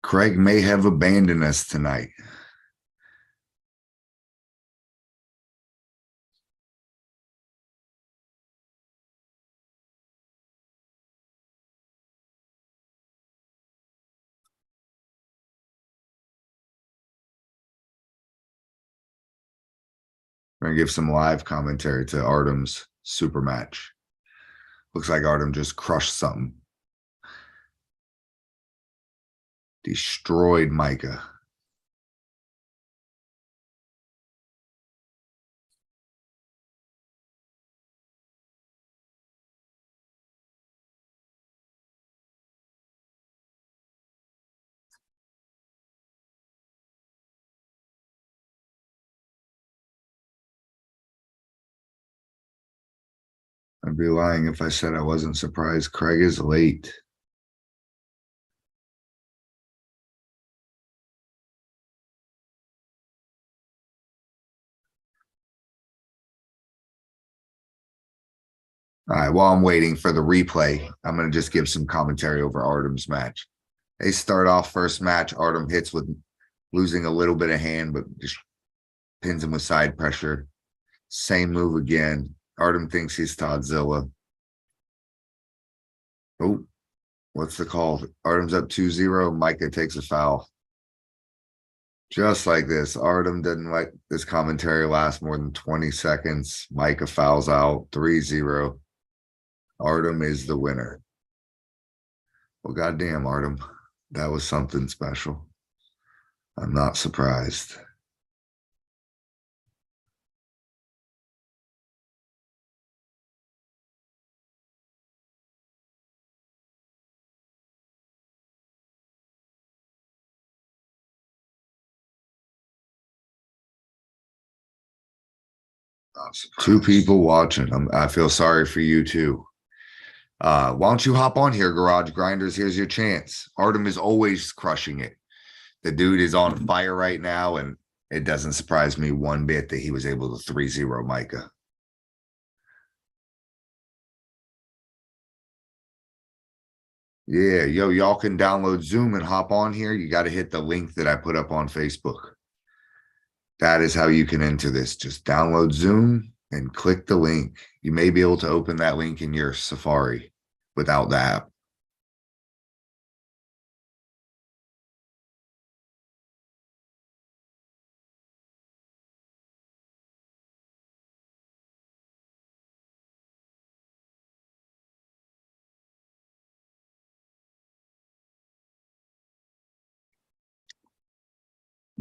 Craig may have abandoned us tonight. We're going to give some live commentary to Artem's super match. Looks like Artem just crushed something. Destroyed Micah. I'd be lying if I said I wasn't surprised. Craig is late. All right, while I'm waiting for the replay, I'm going to just give some commentary over Artem's match. They start off first match. Artem hits with losing a little bit of hand, but just pins him with side pressure. Same move again. Artem thinks he's Toddzilla. Oh, what's the call? Artem's up 2-0. Micah takes a foul. Just like this. Artem doesn't let this commentary last more than 20 seconds. Micah fouls out 3-0. Artem is the winner. Well, goddamn, Artem. That was something special. I'm not surprised. Two people watching. I feel sorry for you too. Why don't you hop on here, Garage Grinders? Here's your chance. Artem is always crushing it. The dude is on fire right now, and it doesn't surprise me one bit that he was able to 3-0 Micah. Yeah, yo, y'all can download Zoom and hop on here. You got to hit the link that I put up on Facebook. That is how you can enter this. Just download Zoom and click the link. You may be able to open that link in your Safari without the app.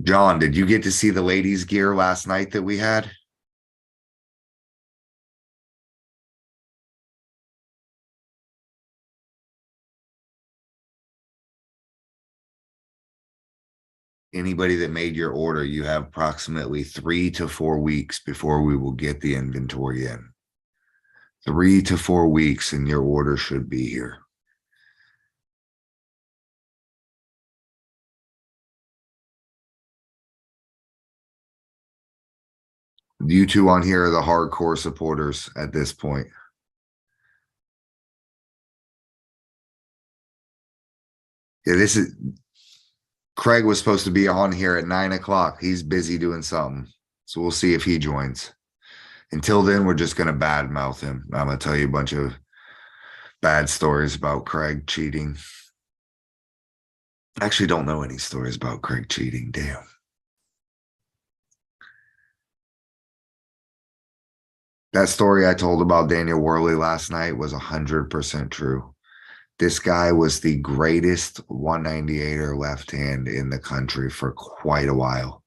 John, did you get to see the ladies' gear last night that we had? Anybody that made your order, you have approximately 3 to 4 weeks before we will get the inventory in. 3 to 4 weeks and your order should be here. You two on here are the hardcore supporters at this point. Yeah, this is Craig was supposed to be on here at 9 o'clock. He's busy doing something. So we'll see if he joins. Until then, we're just going to badmouth him. I'm going to tell you a bunch of bad stories about Craig cheating. I actually don't know any stories about Craig cheating. Damn. That story I told about Daniel Worley last night was 100% true. This guy was the greatest 198er left hand in the country for quite a while.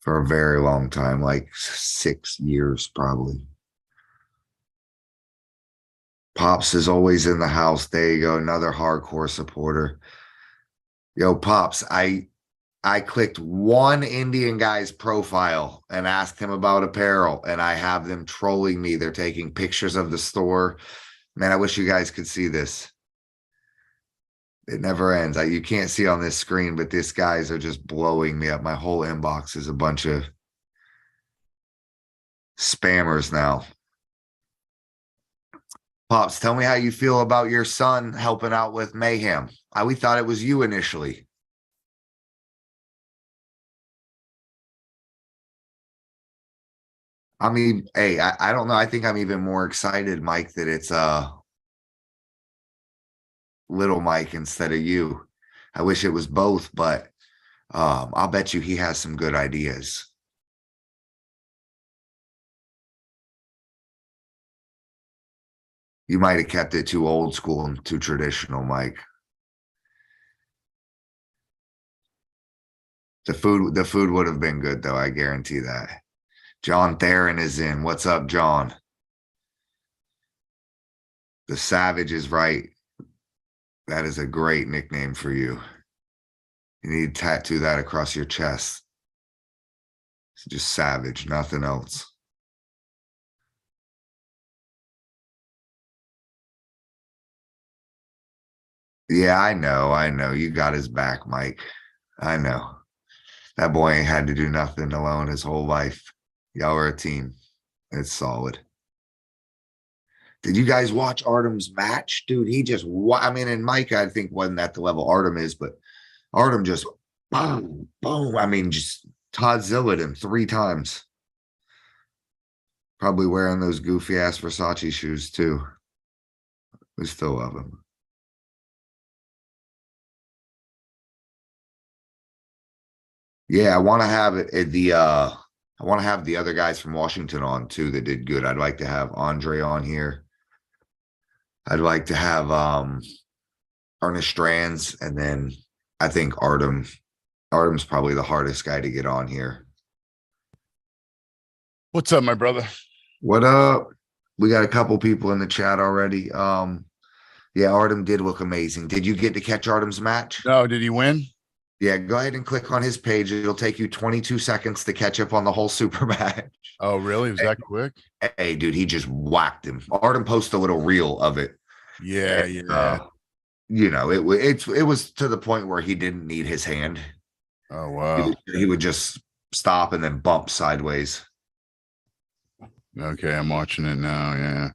For a very long time, like 6 years probably. Pops is always in the house. There you go. Another hardcore supporter. Yo, Pops, I clicked one Indian guy's profile and asked him about apparel, and I have them trolling me. They're taking pictures of the store. Man, I wish you guys could see this. It never ends. You can't see on this screen, but these guys are just blowing me up. My whole inbox is a bunch of spammers now. Pops, tell me how you feel about your son helping out with Mayhem. We thought it was you initially. I mean, hey, I don't know. I think I'm even more excited, Mike, that it's little Mike instead of you. I wish it was both, but I'll bet you he has some good ideas. You might have kept it too old school and too traditional, Mike. The food would have been good though, I guarantee that. John Theron is in. What's up, John? The Savage is right. That is a great nickname for you. You need to tattoo that across your chest. It's just Savage, nothing else. Yeah, I know. You got his back, Mike. I know. That boy ain't had to do nothing alone his whole life. Y'all are a team. It's solid. Did you guys watch Artem's match? Dude, he just, I mean, and Mike, I think, wasn't at the level Artem is, but Artem just, boom, boom. I mean, just Todd Zilled him 3 times. Probably wearing those goofy ass Versace shoes too. We still love him. Yeah, I want to have I want to have the other guys from Washington on too that did good. I'd like to have Andre on here. I'd like to have Ernest Strands, and then I think Artem's probably the hardest guy to get on here. What's up, my brother? What up? We got a couple people in the chat already. Yeah, Artem did look amazing. Did you get to catch Artem's match? No, did he win? Yeah, go ahead and click on his page. It'll take you 22 seconds to catch up on the whole super match. Oh, really? Was that quick? Hey, dude, he just whacked him. Artem posted a little reel of it. Yeah, And, yeah. You know, it was to the point where he didn't need his hand. Oh, wow. He would just stop and then bump sideways. Okay, I'm watching it now. Yeah.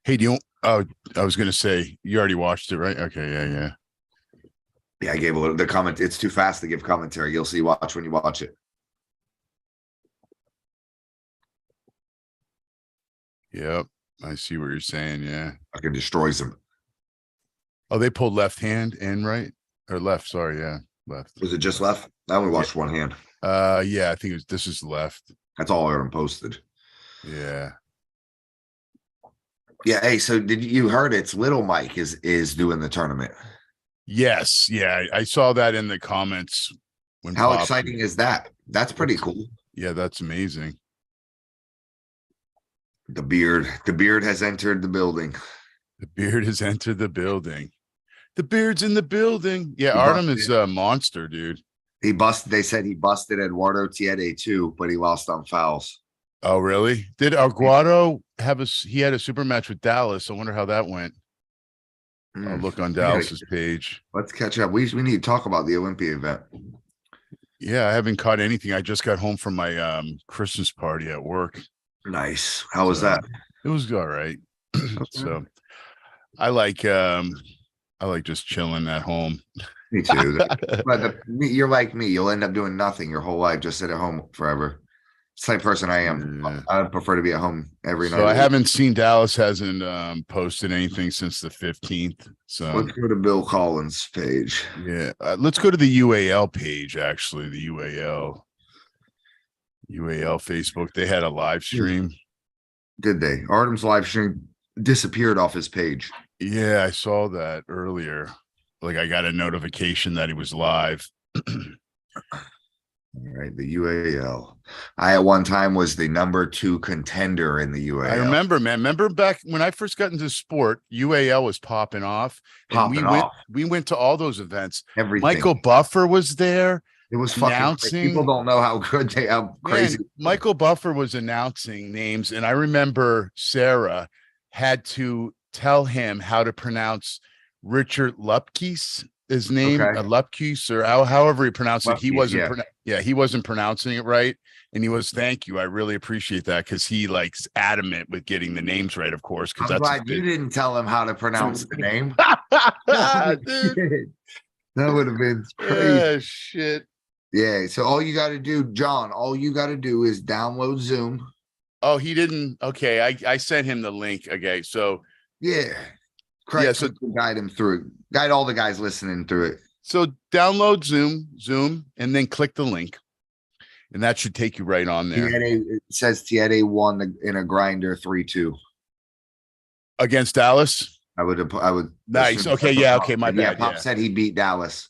Hey, do you? Oh, I was gonna say you already watched it, right? Okay, yeah. Yeah, I gave a little the comment. It's too fast to give commentary. You'll see. Watch when you watch it. Yep, I see what you're saying. Yeah. Fucking destroys him. Oh, they pulled left hand and right or left. Sorry, yeah, left. Was it just left? I only watched one hand. Yeah, I think this is left. That's all Aaron posted. Yeah. Yeah. Hey, so did you heard it's Little Mike is doing the tournament? Yes. Yeah, I saw that in the comments. How exciting is that? That's pretty cool. Yeah, that's amazing. The beard has entered the building. The beard has entered the building. The beard's in the building. Yeah, Artem is a monster, dude. They said he busted Eduardo Tiede too, but he lost on fouls. Oh, really? Did Aguado he had a super match with Dallas? I wonder how that went. I'll look on Dallas's page. Let's catch up. We need to talk about the Olympia event. Yeah, I haven't caught anything. I just got home from my Christmas party at work. Nice. How was that? It was all right. So I like just chilling at home. Me too. But you're like me. You'll end up doing nothing your whole life. Just sit at home forever. It's the type of person I am. Yeah. I prefer to be at home every night. So I haven't seen Dallas hasn't posted anything since the 15th. So let's go to Bill Collins' page. Yeah, let's go to the UAL page. Actually, the UAL Facebook. They had a live stream. Did they? Artem's live stream disappeared off his page. Yeah, I saw that earlier. Like I got a notification that he was live. All right, the UAL. I at one time was the number 2 contender in the UAL. I remember, man. Remember back when I first got into sport, UAL was popping off, and we went to all those events. Everything. Michael Buffer was there. It was fucking crazy. People don't know how good how crazy. Man, Michael Buffer was announcing names, and I remember Sarah had to tell him how to pronounce Richard Lupke's his name, Lupkes, or however he pronounced it. He wasn't, he wasn't pronouncing it right. And he was, thank you. I really appreciate that, because he likes adamant with getting the names right, of course. Because I'm glad you didn't tell him how to pronounce the name. Dude. That would have been crazy. Yeah, shit. Yeah. So all you got to do, John, all you got to do is download Zoom. Oh, he didn't. Okay. I sent him the link. Okay. So, yeah. Correct. So guide him through, guide all the guys listening through it. So download Zoom, and then click the link, and that should take you right on there. It says Tiede won in a grinder 3-2 against Dallas. I would. Nice. Okay. Yeah. Okay. My bad. Pop said he beat Dallas.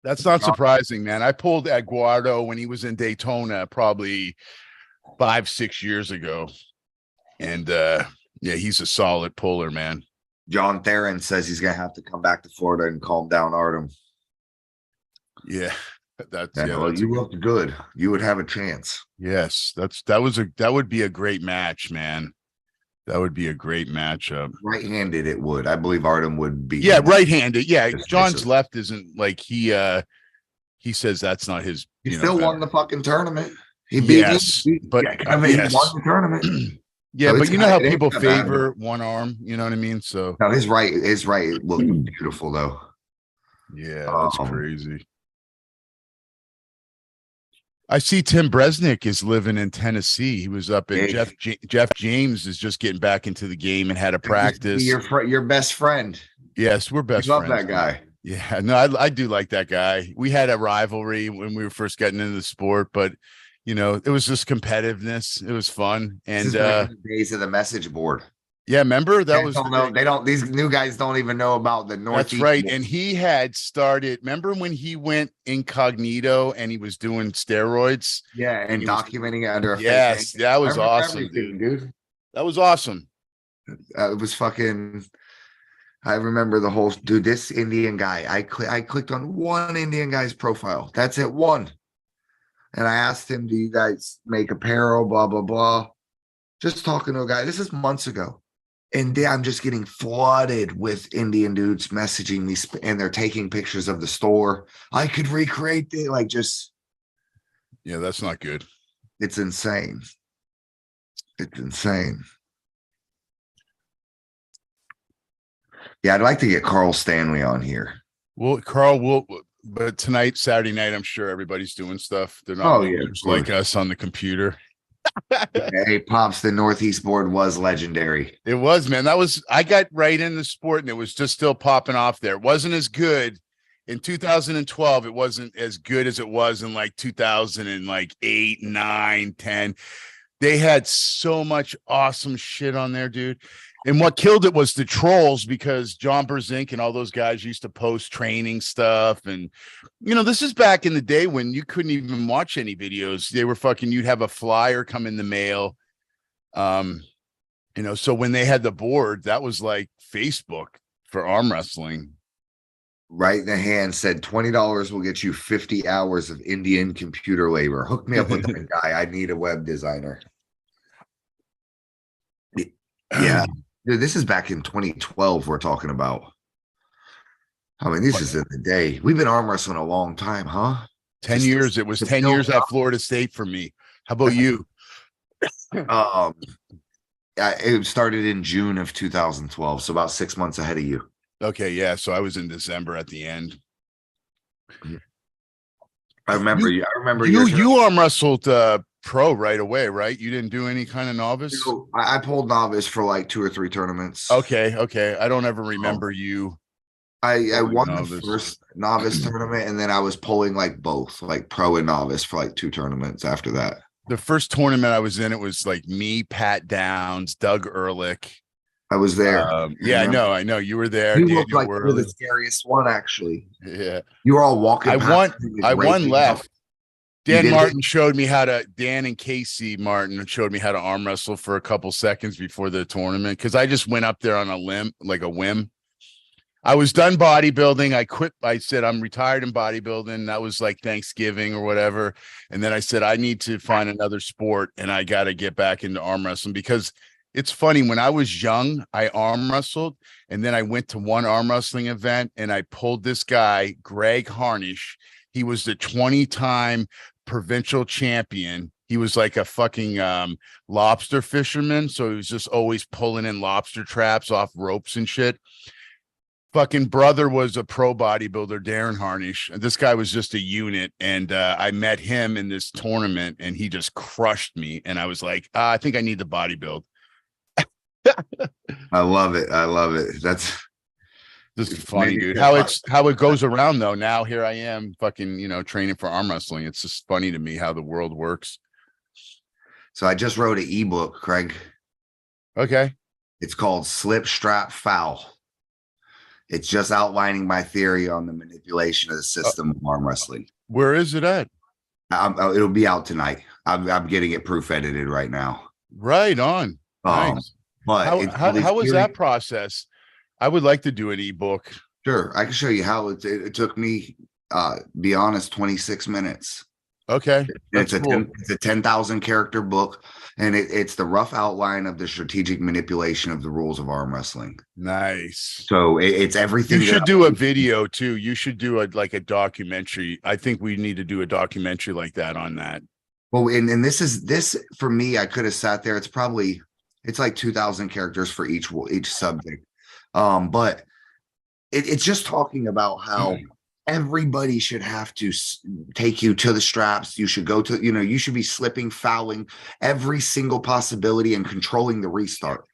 That's not surprising, man. I pulled Eduardo when he was in Daytona probably 5-6 years ago, and yeah, he's a solid puller, man. John Theron says he's gonna have to come back to Florida and calm down Artem. Yeah, you looked good. You would have a chance. Yes, that would be a great match, man. That would be a great matchup. Right-handed, it would. I believe Artem would be. Yeah, right-handed. Yeah, John's left isn't like he says that's not his. He still won the fucking tournament. He beat he won the tournament. Yeah, so but you know how people favor one arm, you know what I mean? So no, his right looked beautiful though. Yeah, that's crazy. I see Tim Bresnick is living in Tennessee. He was up in Jeff James is just getting back into the game and had a practice. Your best friend. Yes, we're best friends. Love that guy. Yeah, no, I do like that guy. We had a rivalry when we were first getting into the sport, but you know, it was just competitiveness. It was fun. And days of the message board. Yeah, remember that these new guys don't even know about the Northeast. That's right. And he had started, remember when he went incognito and he was doing steroids? Yeah, and documenting it under a yes, that was awesome, dude. That was awesome. It was fucking. I remember the whole dude. This Indian guy, I clicked on one Indian guy's profile. That's it, one. And I asked him, "Do you guys make apparel?" Blah blah blah. Just talking to a guy. This is months ago. And I'm just getting flooded with Indian dudes messaging me, and they're taking pictures of the store. I could recreate it, like just. Yeah, that's not good. It's insane. It's insane. Yeah, I'd like to get Carl Stanley on here. Well, Carl but tonight, Saturday night, I'm sure everybody's doing stuff. They're not like us on the computer. Hey, Pops, the Northeast board was legendary. It was, man. I got right in the sport and it was just still popping off there. It wasn't as good in 2012. It wasn't as good as it was in like 2008, 9, 10. They had so much awesome shit on there, dude. And what killed it was the trolls, because John Berzink and all those guys used to post training stuff. And, you know, this is back in the day when you couldn't even watch any videos. They were you'd have a flyer come in the mail. You know, so when they had the board, that was like Facebook for arm wrestling. Right in the hand said $20 will get you 50 hours of Indian computer labor. Hook me up with that guy. I need a web designer. Yeah. Dude, this is back in 2012 we're talking about. I mean, this is in the day. We've been arm wrestling a long time, huh? 10 years. It was 10 years at Florida State for me. How about you? It started in June of 2012, so about 6 months ahead of you. Okay, yeah. So I was in December at the end. I remember you. You arm wrestled pro right away, right? You didn't do any kind of novice? I pulled novice for like 2 or 3 tournaments. Okay. I don't ever remember you. I won the first novice tournament, and then I was pulling like both, like pro and novice, for like 2 tournaments after that. The first tournament I was in, it was like me, Pat Downs, Doug Ehrlich, I was there. Yeah, I know. You were there, You looked Daniel like you were the Worley. scariest one, actually. Yeah. You were all walking I past. won left. You Dan did? Martin showed me how to, Dan and Casey Martin showed me how to arm wrestle for a couple seconds before the tournament. Cause I just went up there on a limb, like a whim. I was done bodybuilding. I quit. I said, I'm retired in bodybuilding. That was like Thanksgiving or whatever. And then I said, I need to find another sport and I got to get back into arm wrestling because it's funny. When I was young, I arm wrestled and then I went to one arm wrestling event and I pulled this guy, Greg Harnish. He was the 20-time provincial champion. He was like a fucking lobster fisherman. So he was just always pulling in lobster traps off ropes and shit. Fucking brother was a pro bodybuilder, Darren Harnish. This guy was just a unit. And I met him in this tournament and he just crushed me. And I was like, I think I need to bodybuild. I love it. I love it. That's just funny, dude. How it goes around though. Now here I am fucking, training for arm wrestling. It's just funny to me how the world works. So I just wrote an ebook, Craig. Okay. It's called Slip Strap Foul. It's just outlining my theory on the manipulation of the system of arm wrestling. Where is it at? It'll be out tonight. I'm getting it proof edited right now. Right on. Nice. But how was that process? I would like to do an ebook. Sure, I can show you how it took me. Be honest, 26 minutes. Okay, it's a 10,000 character book, and it's the rough outline of the strategic manipulation of the rules of arm wrestling. Nice. So it's everything. You should do a video too. You should do a documentary. I think we need to do a documentary like that on that. Well, and this for me, I could have sat there. It's like 2,000 characters for each subject. But it's just talking about how everybody should have to take you to the straps. You should go to, you should be slipping, fouling every single possibility and controlling the restart.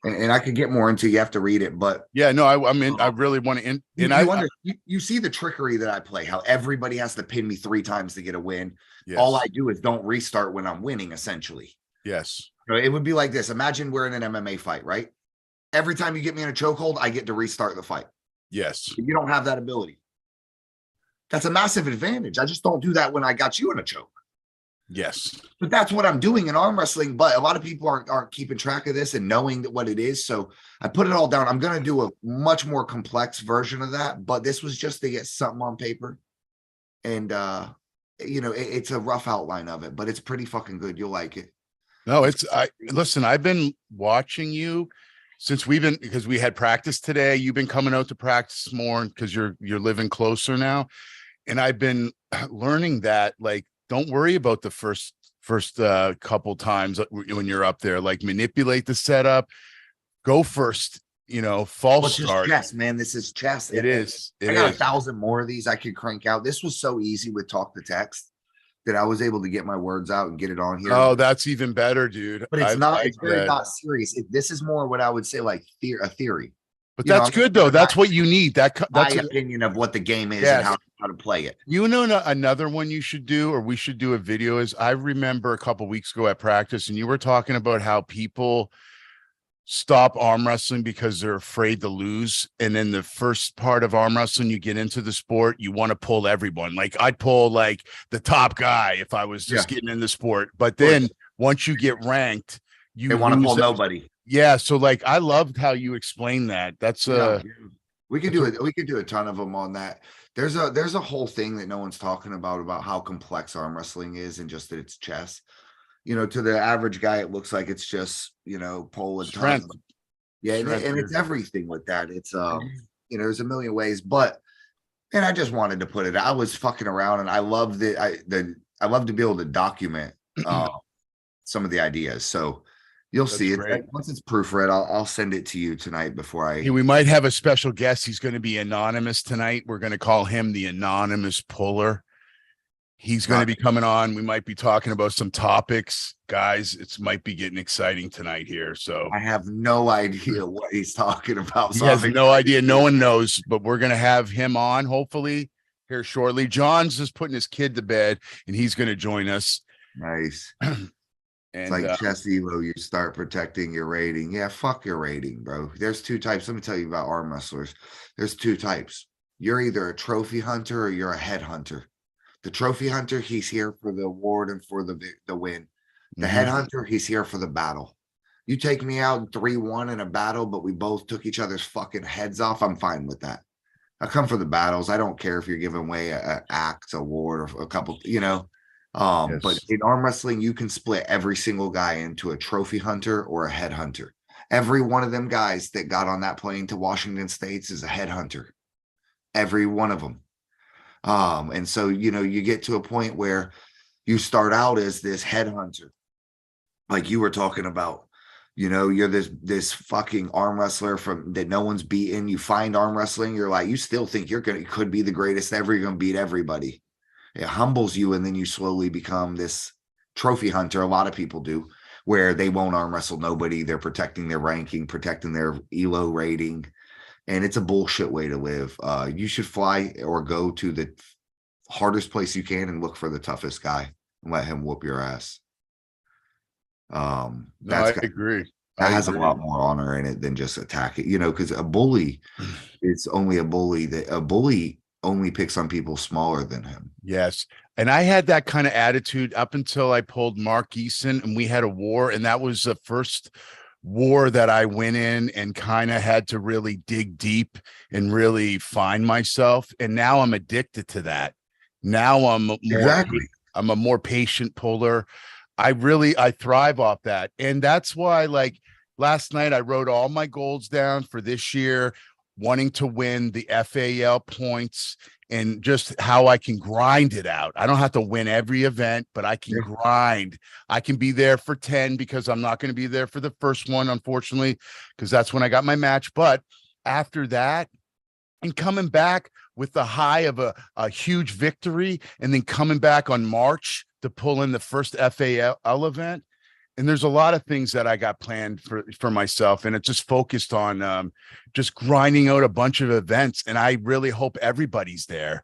And I could get more into, you have to read it, but yeah, no, I really want to. You see the trickery that I play, how everybody has to pin me 3 times to get a win. Yes. All I do is don't restart when I'm winning, essentially. Yes. It would be like this. Imagine we're in an MMA fight, right? Every time you get me in a chokehold, I get to restart the fight. Yes. You don't have that ability. That's a massive advantage. I just don't do that when I got you in a choke. Yes. But that's what I'm doing in arm wrestling. But a lot of people aren't keeping track of this and knowing what it is. So I put it all down. I'm going to do a much more complex version of that. But this was just to get something on paper. And, it's a rough outline of it, but it's pretty fucking good. You'll like it. No, listen, I've been watching you since because we had practice today. You've been coming out to practice more because you're living closer now. And I've been learning that, like, don't worry about the first couple times when you're up there, like manipulate the setup, go first, false start. Chess, man. This is chess. It is. I got 1,000 more of these I could crank out. This was so easy with talk to text that I was able to get my words out and get it on here. Oh, that's even better, dude. But it's it's very not serious. This is more what I would say, like a theory. But that's good though. That's what you need. That's my opinion of what the game is and how to play it. Another one you should do, or we should do a video, is I remember a couple weeks ago at practice, and you were talking about how people stop arm wrestling because they're afraid to lose. And then the first part of arm wrestling, you get into the sport, you want to pull everyone. Like I'd pull like the top guy if I was just getting in the sport. But then once you get ranked, they want to pull nobody. Yeah. So like I loved how you explained that. That's we could do it. We could do a ton of them on that. There's a whole thing that no one's talking about how complex arm wrestling is, and just that it's chess. To the average guy, it looks like it's just, pull and strength. And it's everything with that. It's there's a million ways, and I just wanted to put it. I was fucking around, and I love I love to be able to document some of the ideas. So you'll see it once it's proofread. I'll send it to you tonight before we might have a special guest. He's going to be anonymous tonight. We're going to call him the anonymous puller. He's going to be coming on. We might be talking about some topics, guys. It might be getting exciting tonight here. So I have no idea what he's talking about. He has no idea. No one knows, but we're going to have him on hopefully here shortly. John's just putting his kid to bed and he's going to join us. Nice. It's And like chess elo, you start protecting your rating. Yeah, fuck your rating, bro. There's two types. Let me tell you about arm wrestlers. There's two types. You're either a trophy hunter or you're a head hunter. The trophy hunter, he's here for the award and for the win. The head hunter, he's here for the battle. You take me out 3-1 in a battle, but we both took each other's fucking heads off. I'm fine with that. I come for the battles. I don't care if you're giving away an axe award or a couple, but in arm wrestling, you can split every single guy into a trophy hunter or a head hunter. Every one of them guys that got on that plane to Washington States is a head hunter. Every one of them. And so, you get to a point where you start out as this head hunter, like you were talking about. You're this fucking arm wrestler from that no one's beaten. You find arm wrestling, you're like, you still think you could be the greatest ever. You're gonna beat everybody. It humbles you, and then you slowly become this trophy hunter. A lot of people do, where they won't arm wrestle nobody. They're protecting their ranking, protecting their elo rating, and it's a bullshit way to live. You should fly or go to the hardest place you can and look for the toughest guy and let him whoop your ass. No, I agree. That has a lot more honor in it than just attack it, because a bully is only a bully. That a bully only picks on people smaller than him. Yes. And I had that kind of attitude up until I pulled Mark Eason and we had a war. And that was the first war that I went in and kind of had to really dig deep and really find myself. And now I'm addicted to that. Now I'm a more patient puller. I thrive off that. And that's why, like last night, I wrote all my goals down for this year, wanting to win the FAL points and just how I can grind it out. I don't have to win every event, but I can grind. I can be there for 10 because I'm not going to be there for the first one, unfortunately, because that's when I got my match. But after that, and coming back with the high of a huge victory, and then coming back on March to pull in the first FAL event. And there's a lot of things that I got planned for myself. And it's just focused on just grinding out a bunch of events. And I really hope everybody's there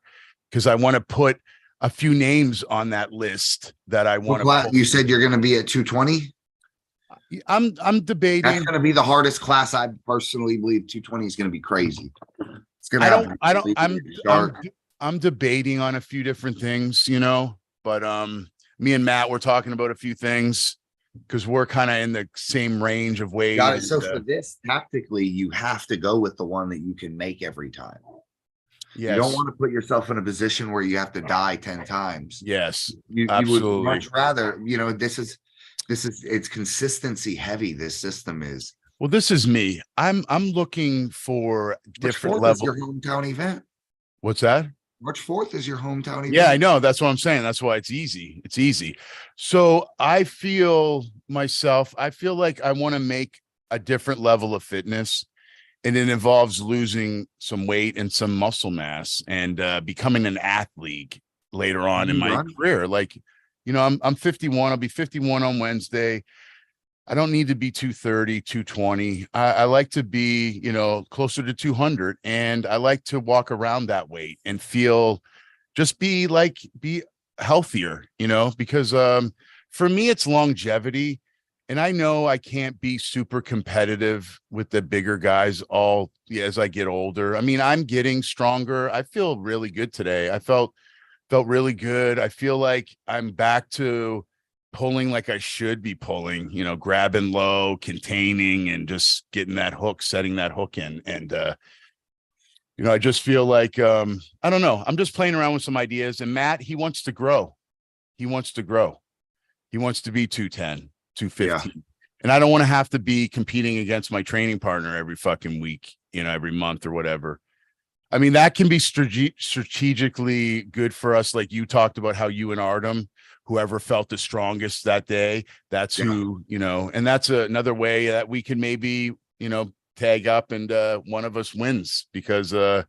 because I want to put a few names on that list that I want to. You said you're going to be at 220? I'm debating. That's going to be the hardest class. I personally believe 220 is going to be crazy. It's going to I'm debating on a few different things, but me and Matt, we're talking about a few things because we're kind of in the same range of weight. Got it. So for this, tactically, you have to go with the one that you can make every time. Yes. You don't want to put yourself in a position where you have to die 10 times. Yes, you would much rather, it's consistency heavy. This system is. Well, this is me. I'm looking for different levels. Your hometown event. What's that? March 4th is your hometown event. Yeah, I know. That's what I'm saying. That's why it's easy. It's easy. So I feel like I want to make a different level of fitness, and it involves losing some weight and some muscle mass and becoming an athlete later on in my career. Like, I'm 51. I'll be 51 on Wednesday. I don't need to be 230, 220. I like to be, closer to 200. And I like to walk around that weight and be healthier, because for me, it's longevity. And I know I can't be super competitive with the bigger guys as I get older. I mean, I'm getting stronger. I feel really good today. I felt really good. I feel like I'm back to pulling like I should be pulling, grabbing low, containing, and just getting that hook, setting that hook in. And, I just feel like, I don't know. I'm just playing around with some ideas. And Matt, he wants to grow. He wants to be 210, 215. Yeah. And I don't want to have to be competing against my training partner every fucking week, every month or whatever. I mean, that can be strategically good for us. Like you talked about how you and Artem, whoever felt the strongest that day, that's who, and that's another way that we can maybe, tag up and one of us wins because, we're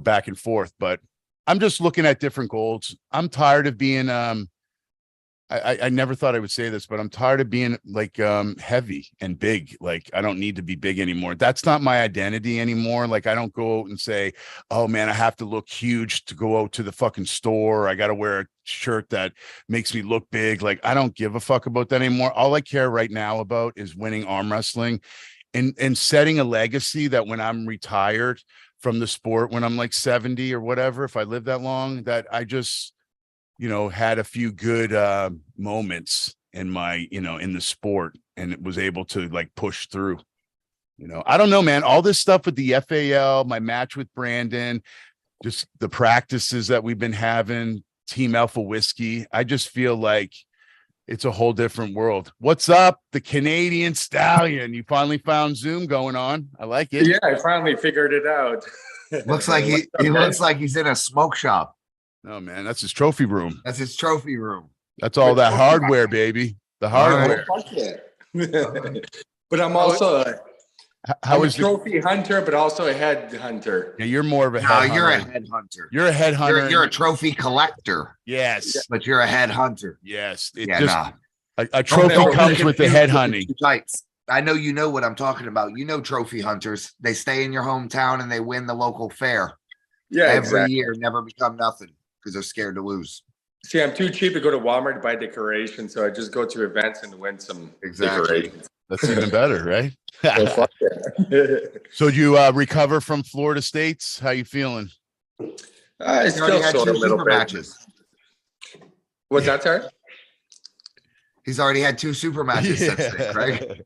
back and forth. But I'm just looking at different goals. I'm tired of being I never thought I would say this, but I'm tired of being like heavy and big. Like I don't need to be big anymore. That's not my identity anymore. Like I don't go out and say, oh man, I have to look huge to go out to the fucking store. I got to wear a shirt that makes me look big. Like I don't give a fuck about that anymore. All I care right now about is winning arm wrestling and setting a legacy that when I'm retired from the sport, when I'm like 70 or whatever, if I live that long, that I just, had a few good moments in my, in the sport and it was able to like push through. I don't know, man. All this stuff with the FAL, my match with Brandon, just the practices that we've been having, Team Alpha Whiskey. I just feel like it's a whole different world. What's up, the Canadian Stallion? You finally found Zoom going on. I like it. Yeah, I finally figured it out. Looks like he looks like he's in a smoke shop. Oh man, that's his trophy room. That's his trophy room. That's all that hardware, baby. The hardware. Oh, fuck yeah. But I'm also How I'm is a trophy hunter, but also a head hunter. Yeah, you're more of a No, head you're a hunter. head hunter. You're a head hunter. You're a trophy collector, Yes. but you're a head hunter. Yes. It Yeah, just nah. a trophy Don't comes with the head hunting. Tights. I know you know what I'm talking about. You know trophy hunters. They stay in your hometown and they win the local fair. Yeah, Every exactly. year, never become nothing because they're scared to lose. See, I'm too cheap to go to Walmart to buy decorations, so I just go to events and win some decorations. That's even better, right? So fuck yeah. So you recover from Florida States? How you feeling? I He's already still had sort two a little super bit. matches. What's that, sir? He's already had two super matches since then, right?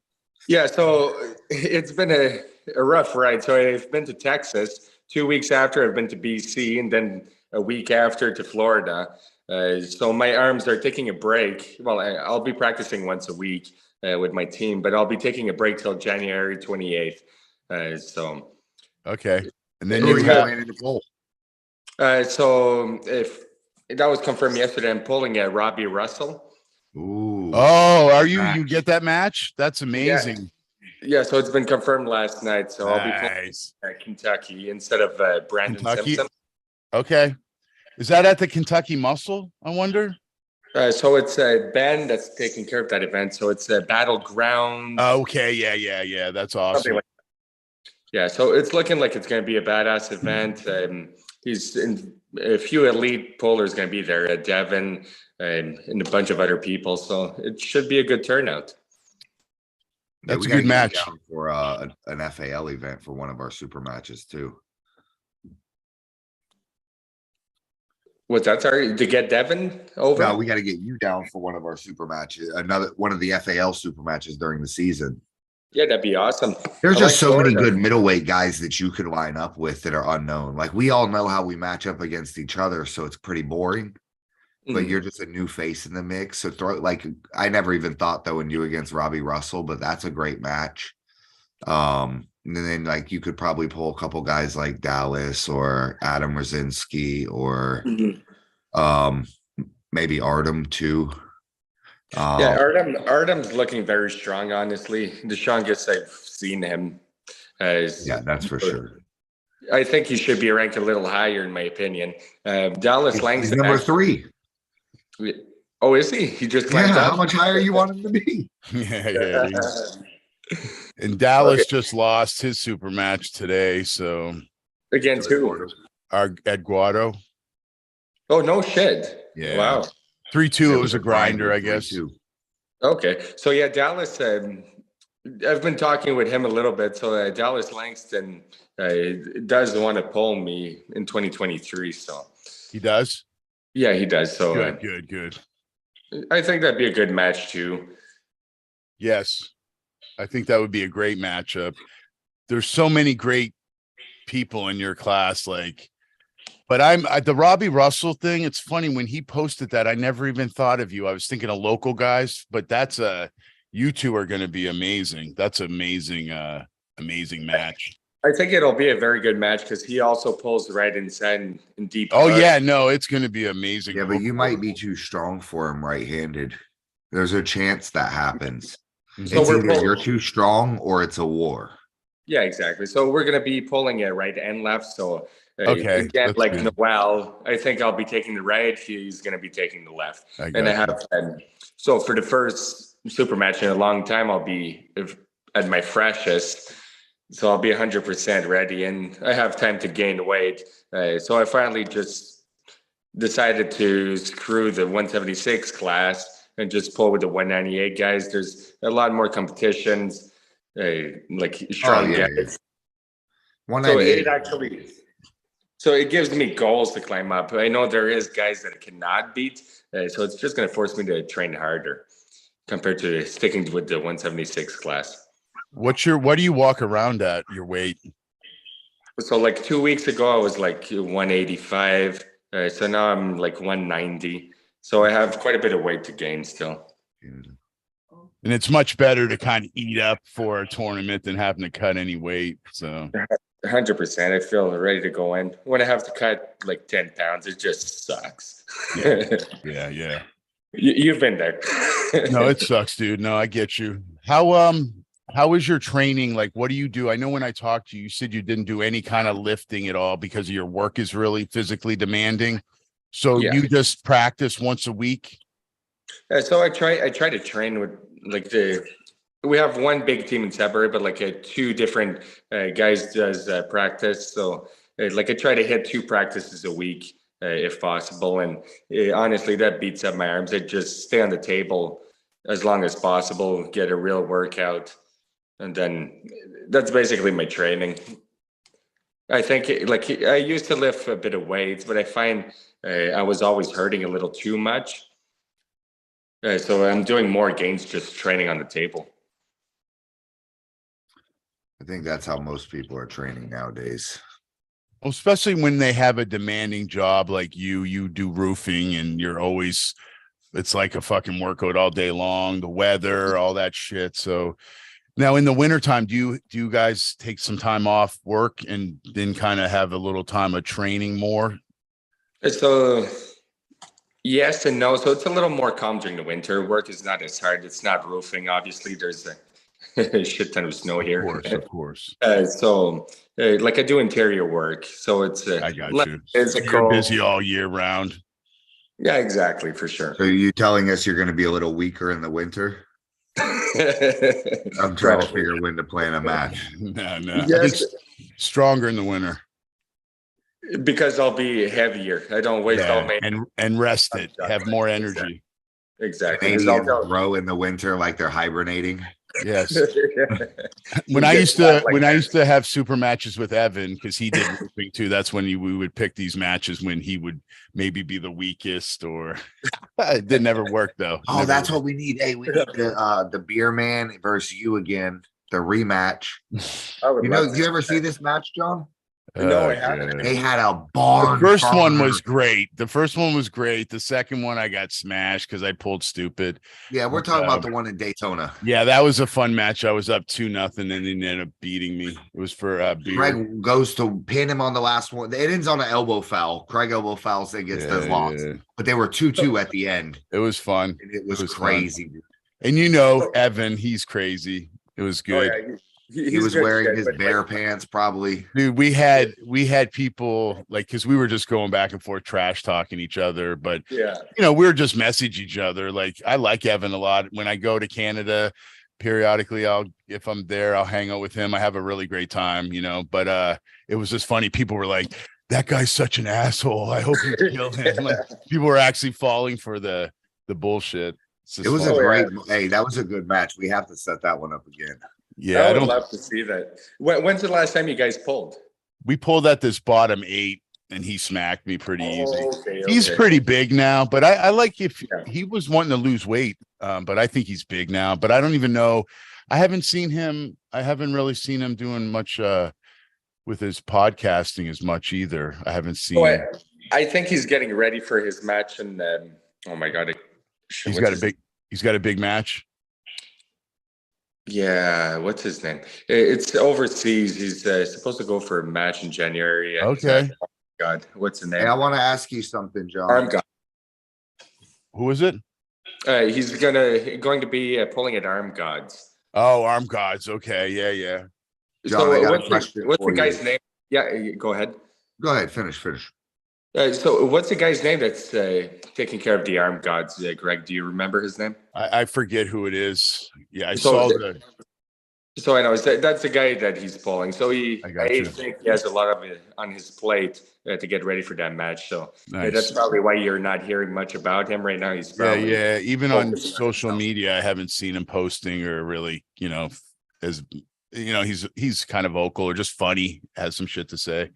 Yeah, so it's been a rough ride. So I've been to Texas. 2 weeks after, I've been to BC, and then a week after to Florida. So my arms are taking a break. Well, I'll be practicing once a week with my team, but I'll be taking a break till January 28th. So Okay. And then Who you are you have playing in the poll? so if that was confirmed yesterday, I'm pulling Robbie Russell. Ooh. Oh, are you? Match. You get that match? That's amazing. Yeah, so it's been confirmed last night. So I'll be playing Nice. Kentucky instead of Brandon Kentucky? Simpson. Okay. Is that at the Kentucky Muscle? I wonder. So it's Ben that's taking care of that event. So it's a battleground. Okay. Yeah. That's awesome. Like yeah, so it's looking like it's going to be a badass event. He's in a few elite pullers going to be there, Devin and a bunch of other people. So it should be a good turnout. That's we a gotta good get you match. down for an FAL event for one of our super matches too. What's that? Sorry, to get Devin over? No, we got to get you down for one of our super matches, another one of the FAL super matches during the season. Yeah, that'd be awesome. There's I just like so many Florida. good middleweight guys that you could line up with that are unknown. Like we all know how we match up against each other, so it's pretty boring. But Mhm. you're just a new face in the mix. So I never even thought throwing you against Robbie Russell, but that's a great match. And then like you could probably pull a couple guys like Dallas or Adam Rosinski or Mhm. maybe Artem too. Yeah, Artem's looking very strong, honestly. The strongest I've seen him. Yeah, that's for sure. I think he should be ranked a little higher, in my opinion. Dallas He's Langston. number 3. Oh, is he? He just Yeah, climbed how up? much higher you want him to be? Yeah. And Dallas just lost his super match today. So Against who? our Eduardo. Oh, no shit. Yeah. Wow. 3-2. It was a grinder, I guess. 3-2. Okay. So, yeah, Dallas, I've been talking with him a little bit. So, Dallas Langston does want to pull me in 2023. So, He does? yeah, he does. So, Good. I think that'd be a good match, too. Yes. I think that would be a great matchup. There's so many great people in your class, but the Robbie Russell thing. It's funny when he posted that, I never even thought of you. I was thinking of local guys, but you two are going to be amazing. That's amazing match. I think it'll be a very good match because he also pulls right inside and deep. Oh cut. yeah, no, it's going to be amazing. Yeah, but you might be too strong for him right-handed. There's a chance that happens. So It's we're either both- you're too strong or it's a war. Yeah, exactly. So we're gonna be pulling it right and left. So Okay, Again, that's like good. Noel, I think I'll be taking the right. He's going to be taking the left. I And I got have, so for the first super match in a long time, I'll be at my freshest. So I'll be 100% ready, and I have time to gain weight. So I finally just decided to screw the 176 class and just pull with the 198 guys. There's a lot more competitions, like strong yeah. guys. So 198. it actually, so it gives me goals to climb up. I know there is guys that I cannot beat, so it's just going to force me to train harder compared to sticking with the 176 class. what do you walk around at your weight? So like 2 weeks ago, I was like 185. So now I'm like 190. So I have quite a bit of weight to gain still. And it's much better to kind of eat up for a tournament than having to cut any weight. So 100%. I feel ready to go in. When I have to cut like 10 pounds, it just sucks. Yeah. You've been there. No, it sucks, dude. No, I get you. How is your training? Like, what do you do? I know when I talked to you, you said you didn't do any kind of lifting at all because your work is really physically demanding. So Yeah. you just practice once a week? So I try to train with like we have one big team in Soubliere, but like two different guys does practice. So like I try to hit 2 practices a week if possible. And honestly, that beats up my arms. I just stay on the table as long as possible, get a real workout. And then that's basically my training. I think like I used to lift a bit of weights, but I find I was always hurting a little too much. So I'm doing more gains just training on the table. I think that's how most people are training nowadays. Well, especially when they have a demanding job like you do roofing and you're always, it's like a fucking workout all day long, the weather, all that shit. So now in the wintertime, do you guys take some time off work and then kind of have a little time of training more? So yes and no. So it's a little more calm during the winter. Work is not as hard. It's not roofing. Obviously, there's a shit ton of snow here. Of course. Like I do interior work. So it's I got less you. physical. You're busy all year round. Yeah, exactly, for sure. So you telling us you're going to be a little weaker in the winter? I'm trying to figure when to plan a match. No. Yes. It's stronger in the winter. Because I'll be heavier. I don't waste all my and rest it. Have more energy. Exactly. Canadians grow in the winter like they're hibernating. Yes. When I used to have super matches with Evan, because he did roofing too, that's when we would pick these matches when he would maybe be the weakest, or it didn't ever work though. Oh, that's what we need. Hey, we need the beer man versus you again, the rematch. You ever see this match, John? No, I haven't. They had a barn. The first one was great. The second one I got smashed because I pulled stupid. Yeah, we're talking about the one in Daytona. Yeah, that was a fun match. I was up 2-0 and then he ended up beating me. It was for beer. Craig goes to pin him on the last one. It ends on an elbow foul. Craig elbow fouls and gets the loss. But they were 2-2 at the end. It was fun. And it was crazy. And Evan, he's crazy. It was good. Oh, yeah. He was wearing his bear pants, probably. Dude, we had people like, because we were just going back and forth trash talking each other, but we were just message each other. Like, I like Evan a lot. When I go to Canada periodically, if I'm there, I'll hang out with him. I have a really great time, but it was just funny. People were like, that guy's such an asshole. I hope you kill him. Like, people were actually falling for the bullshit. It was that was a good match. We have to set that one up again. Yeah, I would love to see that. When's the last time you guys pulled? We pulled at this bottom 8, and he smacked me pretty easy. Okay. He's pretty big now, but I like he was wanting to lose weight, but I think he's big now. But I don't even know. I haven't really seen him doing much with his podcasting as much either. I haven't seen. I think he's getting ready for his match, and oh my god, he's got a big match. Yeah, what's his name? It's overseas. He's supposed to go for a match in January. Okay. Oh God, what's the name? Hey, I want to ask you something, John. Arm Who is it? He's going to be pulling at Arm Gods. Oh, Arm Gods. Okay, yeah. John, So what's the guy's name? Yeah, go ahead. Go ahead, finish. So what's the guy's name that's taking care of the arm gods? Greg, do you remember his name? I forget who it is. Yeah, I So saw the. So I know that's the guy that he's pulling. So I got you. think he has a lot of it on his plate to get ready for that match. So Nice. that's probably why you're not hearing much about him right now. He's probably Yeah. Even on focusing social himself. media, I haven't seen him posting or really, as he's kind of vocal or just funny, has some shit to say.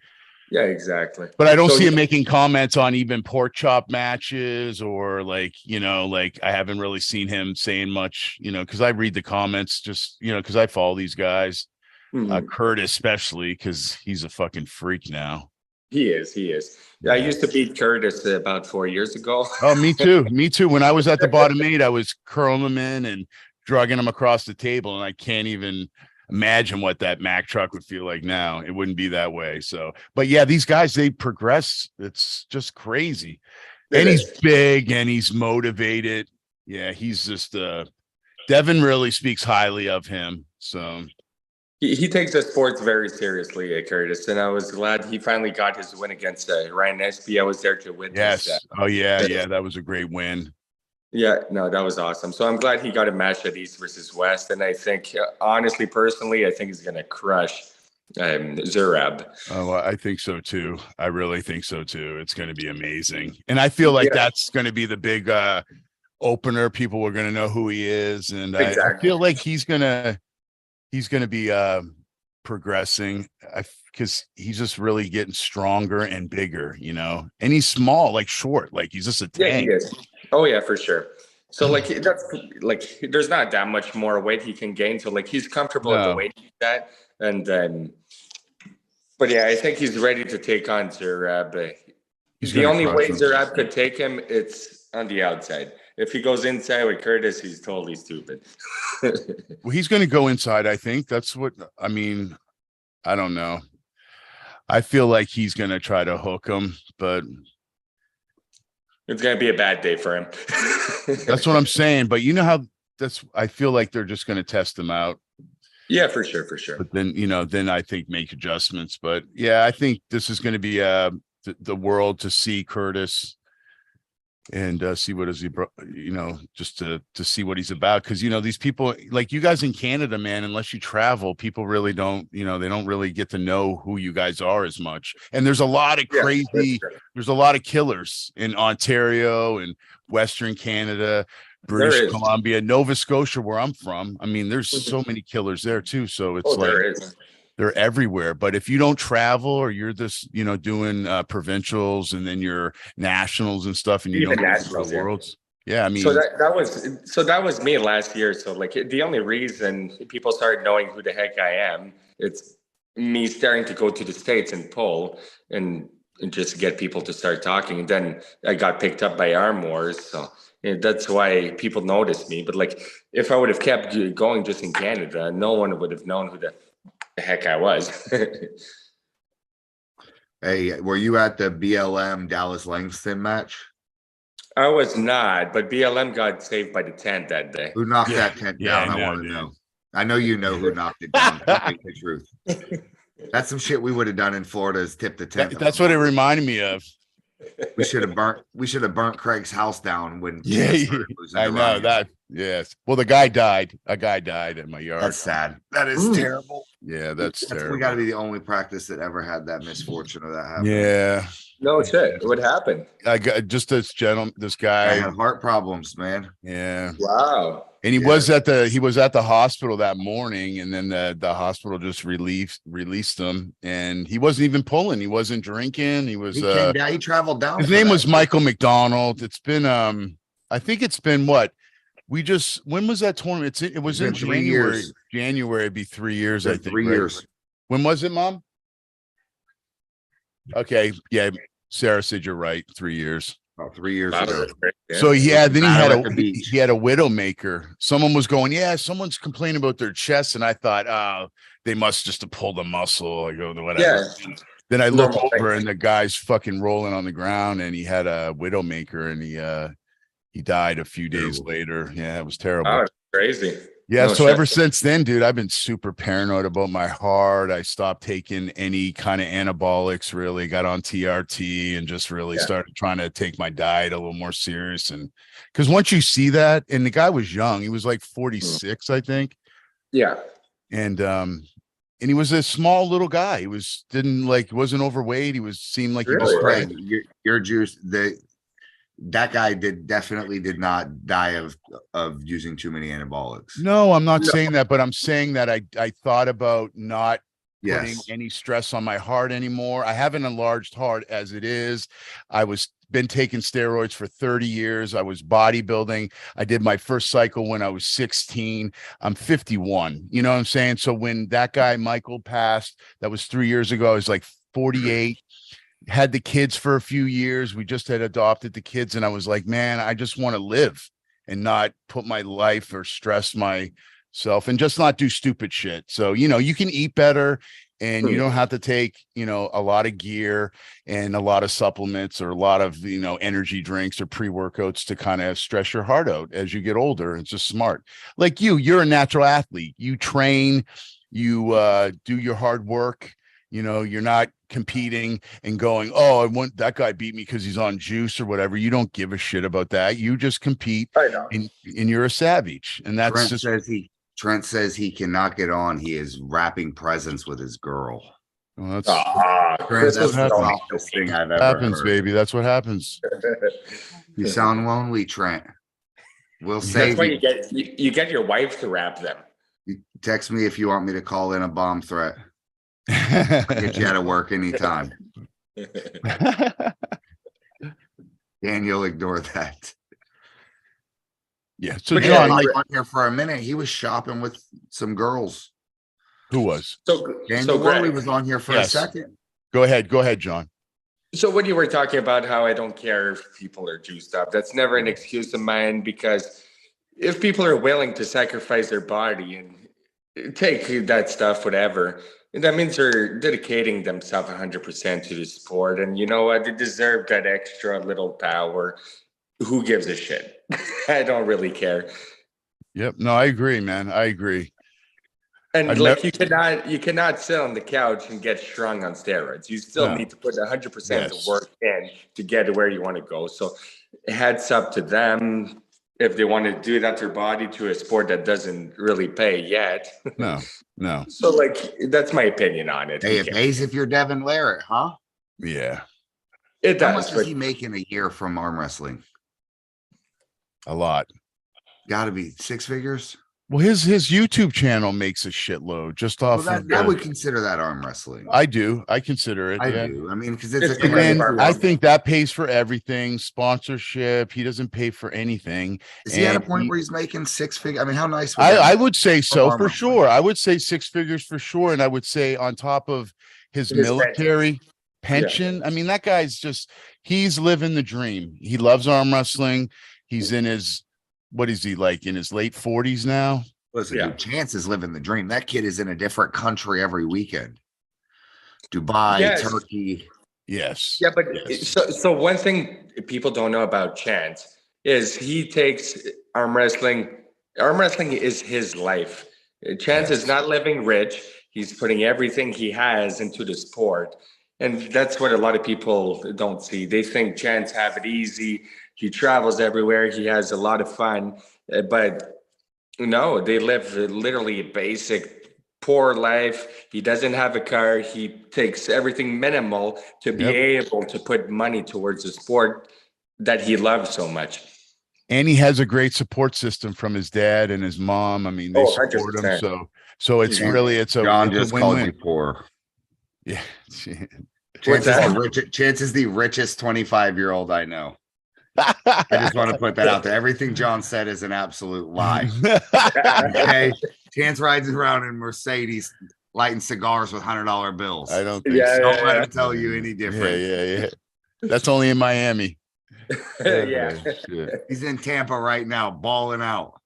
Yeah, exactly. But I don't So see him making comments on even pork chop matches or like I haven't really seen him saying much, because I read the comments just, because I follow these guys, Mhm. Curtis especially, because he's a fucking freak now. He is. I Yeah. used to beat Curtis about 4 years ago. Oh, me too. When I was at the bottom 8, I was curling him in and drugging him across the table, and I can't even imagine what that Mack truck would feel like now. It wouldn't be that way. So, but yeah, these guys, they progress. It's just crazy. And he's big and he's motivated. Yeah, he's just Devin really speaks highly of him. So He takes the sports very seriously, Curtis, and I was glad he finally got his win against Ryan Espy. I was there to witness that. yes. Oh yeah, that was a great win. Yeah, no, that was awesome. So I'm glad he got a match at East versus West, and I think, honestly, personally, I think he's going to crush Zurab. Oh, I think so too. I really think so too. It's going to be amazing. And I feel like that's going to be the big opener. People are going to know who he is. And I feel like he's going to be progressing because he's just really getting stronger and bigger, and he's small, like short, like he's just a tank. Yeah, he is. Oh yeah, for sure. So like that's like there's not that much more weight he can gain. So like he's comfortable at the weight he's at. And then but yeah, I think he's ready to take on Zurab. The only way Zurab could take him, it's on the outside. If he goes inside with Curtis, he's totally stupid. Well, he's going to go inside. I think that's what I mean. I don't know. I feel like he's going to try to hook him, but it's going to be a bad day for him. That's what I'm saying. But you know how I feel like they're just going to test him out. Yeah, for sure. But then, then I think make adjustments. But yeah, I think this is going to be the world to see Curtis and see what is he, just to see what he's about. Because, these people like you guys in Canada, man, unless you travel, people really don't, they don't really get to know who you guys are as much. And there's a lot of there's a lot of killers in Ontario and Western Canada, British Columbia, Nova Scotia, where I'm from. I mean, there's so many killers there too. So it's they're everywhere. But if you don't travel or you're this, doing provincials and then you're nationals and stuff, and you don't nationals worlds. Yeah, I mean, so that was me last year. So like the only reason people started knowing who the heck I am, it's me starting to go to the States and pull and just get people to start talking. And then I got picked up by Arm Wars. So that's why people noticed me. But like if I would have kept going just in Canada, no one would have known who the heck I was. Hey, were you at the BLM Dallas Langston match? I was not, but BLM got saved by the tent that day. Who knocked that tent down? I want to know. I know you know who knocked it down. The truth. That's some shit we would have done in Florida is tip the tent. That's what it reminded me of. We should have burnt Craig's house down when I know that. Yes. Well, a guy died in my yard. That's sad. That is terrible. Yeah, that's terrible. We got to be the only practice that ever had that misfortune of that happen. Yeah. No shit. What happened? I got just this guy. I had heart problems, man. Yeah. Wow. And he was at the hospital that morning, and then the hospital just released him, and he wasn't even pulling. He wasn't drinking. He was. He traveled down. His name was Michael McDonald. It's been I think it's been what. When was that tournament? It was in January. Years. January, it'd be 3 years, I think. 3 years. When was it, Mom? Okay. Yeah. Sarah said you're right. 3 years. About 3 years ago. So yeah, then he had a widowmaker. Someone was going, yeah, someone's complaining about their chest. And I thought, oh, they must just have pulled a muscle. I go, whatever. Yeah. Then I look over and the guy's fucking rolling on the ground, and he had a widowmaker, and he died a few days later. Yeah, it was terrible. Oh, crazy. Yeah, No so shit. ever since then, dude, I've been super paranoid about my heart. I stopped taking any kind of anabolics, really got on TRT and just really Yeah. started trying to take my diet a little more serious. And because once you see that, and the guy was young, he was like 46, I think. Yeah. And he was a small little guy. He wasn't overweight. Seemed like he was Really? Right. fine. Your juice, that guy definitely did not die of using too many anabolics. No, I'm not No. saying that, but I'm saying that I thought about not putting Yes. any stress on my heart anymore. I have an enlarged heart as it is. Been taking steroids for 30 years. I was bodybuilding. I did my first cycle when I was 16. I'm 51. You know what I'm saying? So when that guy Michael passed, that was 3 years ago, I was like 48. Had the kids for a few years. We just had adopted the kids, and I was like, man, I just want to live and not put my life or stress myself and just not do stupid shit. So, you can eat better and you don't have to take, a lot of gear and a lot of supplements or a lot of, energy drinks or pre-workouts to kind of stress your heart out as you get older. It's just smart. Like you're a natural athlete. You train, you do your hard work. You're not competing and going, oh, I want that guy beat me because he's on juice or whatever. You don't give a shit about that. You just compete I know. and you're a savage. And that's Trent says he cannot get on. He is wrapping presents with his girl. well, that's Trent, This that's is the happens. softest thing I've ever happens, heard. baby. That's what happens. You sound lonely, Trent. We'll That's save why you. you get your wife to wrap them. You text me if you want me to call in a bomb threat. I'll get you out of work anytime. Daniel, ignore that. Yeah. So But John, yeah, like, on here for a minute. He was shopping with some girls. who was? Daniel Worley was on here for a Yes. second. Go ahead, John. So when you were talking about how I don't care if people are juiced up, that's never an excuse of mine, because if people are willing to sacrifice their body and take that stuff, whatever, that means they're dedicating themselves 100% to the sport. And you know what? They deserve that extra little power. Who gives a shit? I don't really care. Yep. No, I agree, man. I agree. And I've like you cannot sit on the couch and get strung on steroids. You still No. need to put 100% Yes. of work in to get to where you want to go. So heads up to them if they want to do that to their body to a sport that doesn't really pay yet. No. So like that's my opinion on it. Hey, it pays if you're Devin Larratt, huh? Yeah. It How does. much is he making a year from arm wrestling? A lot. Got to be 6 figures. Well, his YouTube channel makes a shitload just off Well, of I would consider that arm wrestling. I do. I consider it. I Yeah. do. I mean, because it's It's a because And of our I mom. think that pays for everything. Sponsorship. He doesn't pay for anything. Is he at a And point he- where he's making 6 figures? I mean, how nice would that I be? would say so arm for wrestling. sure. I would say 6 figures for sure. And I would say on top of his military pension. I mean, that guy's he's living the dream. He loves arm wrestling. He's in his, what is he like, in his late 40s now? Listen, Yeah. dude, Chance is living the dream. That kid is in a different country every weekend. Dubai, Yes. Turkey. Yes. Yeah, but Yes. so one thing people don't know about Chance is he takes arm wrestling. Arm wrestling is his life. Chance is not living rich. He's putting everything he has into the sport. And that's what a lot of people don't see. They think Chance have it easy. He travels everywhere. He has a lot of fun. But no, they live literally a basic, poor life. He doesn't have a car. He takes everything minimal to be able to put money towards the sport that he loves so much. And he has a great support system from his dad and his mom. I mean, they support him. 100%. So it's really, it's a John just called you win-win. poor. Yeah. What's that? Chance is the richest 25-year-old I know. I just want to put that out there. Everything John said is an absolute lie. Okay. Chance rides around in Mercedes lighting cigars with $100 bills. I don't think Yeah, so. Don't let him tell you any different. Yeah. That's only in Miami. Yeah. Shit. He's in Tampa right now, balling out.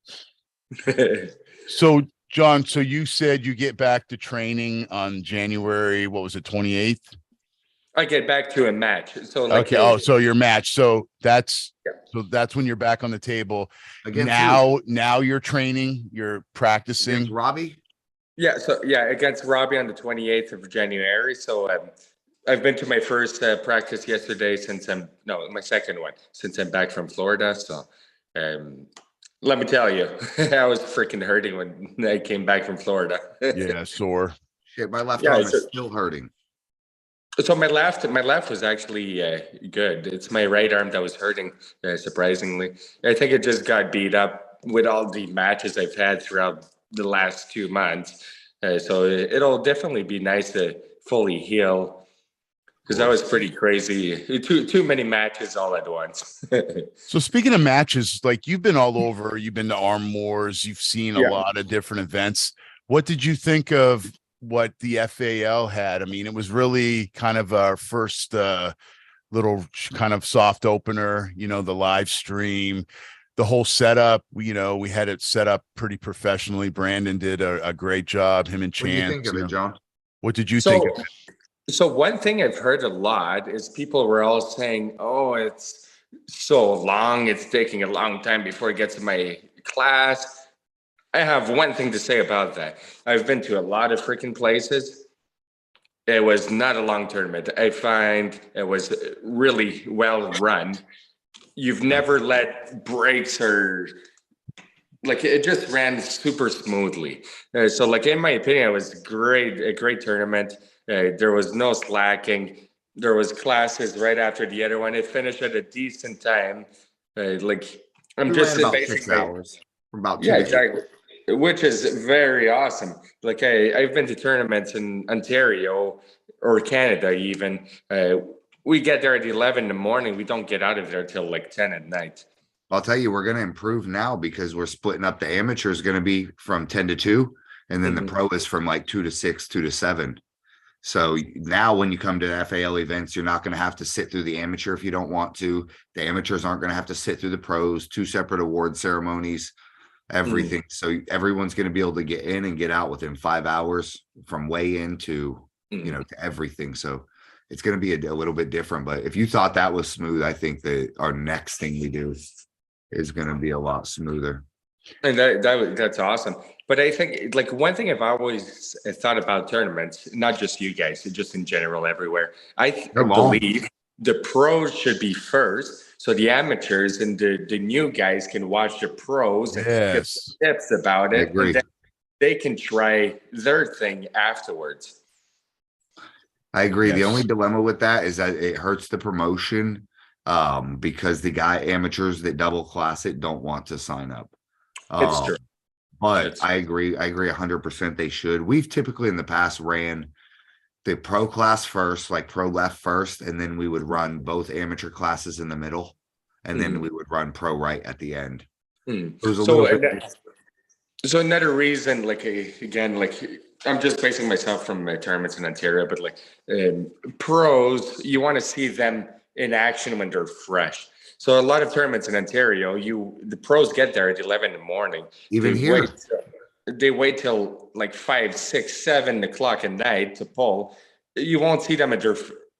So, John, so you said you get back to training on January, what was it, 28th? I get back to a match. So like, Okay. Oh, so your match. So that's yeah. when you're back on the table. Against Now you're training, you're practicing. against Robbie. Yeah, so yeah, against Robbie on the 28th of January. So I've been to my first practice yesterday since my second one since I'm back from Florida. So let me tell you, I was freaking hurting when I came back from Florida. Yeah, sore. Shit, my left Yeah, arm it's is still hurting. So my left was actually good. It's my right arm that was hurting, surprisingly. I think it just got beat up with all the matches I've had throughout the last 2 months. So it'll definitely be nice to fully heal because that was pretty crazy. Too many matches all at once. So speaking of matches, like you've been all over, you've been to Arm Wars, you've seen a Yeah. lot of different events. What did you think of what the FAL had? I mean, it was really kind of our first little kind of soft opener, the live stream, the whole setup. We had it set up pretty professionally. Brandon did a great job, him and What do you Chance. think of it, John? What did you think of it? So one thing I've heard a lot is people were all saying, "Oh, it's so long. It's taking a long time before it gets to my class." I have one thing to say about that. I've been to a lot of freaking places. It was not a long tournament. I find it was really well run. You've never let breaks or like it just ran super smoothly. So like in my opinion, it was a great tournament. There was no slacking. There was classes right after the other one. It finished at a decent time. Like I'm We just ran about basically 6 hours for about 2 yeah, days. exactly. Which is very awesome. Like I've been to tournaments in Ontario or Canada even. We get there at 11 in the morning. We don't get out of there till like 10 at night. I'll tell you, we're going to improve now because we're splitting up. The amateur is going to be from 10 to 2, and then the pro is from like 2 to 6, 2 to 7. So now when you come to FAL events, you're not going to have to sit through the amateur if you don't want to. The amateurs aren't going to have to sit through the pros, 2 separate award ceremonies, everything. So everyone's going to be able to get in and get out within 5 hours from weigh in to, to everything. So it's going to be a little bit different. But if you thought that was smooth, I think that our next thing we do is going to be a lot smoother. And that's awesome. But I think like one thing I've always thought about tournaments, not just you guys, just in general everywhere. I believe the pros should be first, so the amateurs and the new guys can watch the pros and get some tips about it. And then they can try their thing afterwards. I agree. The only dilemma with that is that it hurts the promotion because the amateurs that double class it don't want to sign up. It's true. But I agree 100% they should. We've typically in the past ran the pro class first, like pro left first, and then we would run both amateur classes in the middle, and then we would run pro right at the end. So another reason, like again, like I'm just basing myself from my tournaments in Ontario, but like pros, you want to see them in action when they're fresh. So a lot of tournaments in Ontario, the pros get there at 11 in the morning. Even here, they wait till like 5, 6, 7 o'clock at night to pull. You won't see them at their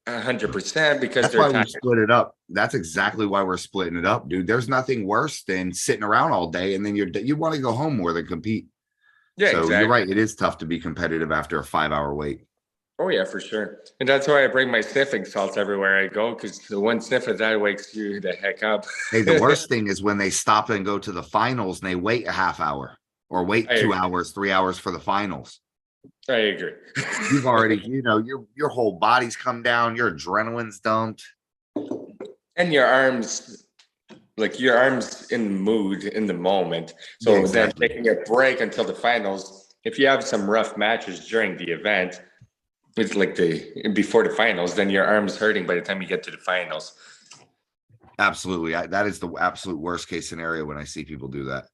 100% because that's why we split it up. That's exactly why we're splitting it up, dude. There's nothing worse than sitting around all day and then you want to go home more than compete. Yeah, so exactly. You're right. It is tough to be competitive after a 5-hour wait. Oh yeah, for sure. And that's why I bring my sniffing salts everywhere I go, because the one sniff of that wakes you the heck up. Hey, the worst thing is when they stop and go to the finals and they wait a half hour or wait 2 hours, 3 hours for the finals. I agree. You've already, your whole body's come down, your adrenaline's dumped. And your arms in the mood in the moment. So then taking a break until the finals, if you have some rough matches during the event, it's like before the finals, then your arm's hurting by the time you get to the finals. Absolutely. That is the absolute worst case scenario when I see people do that.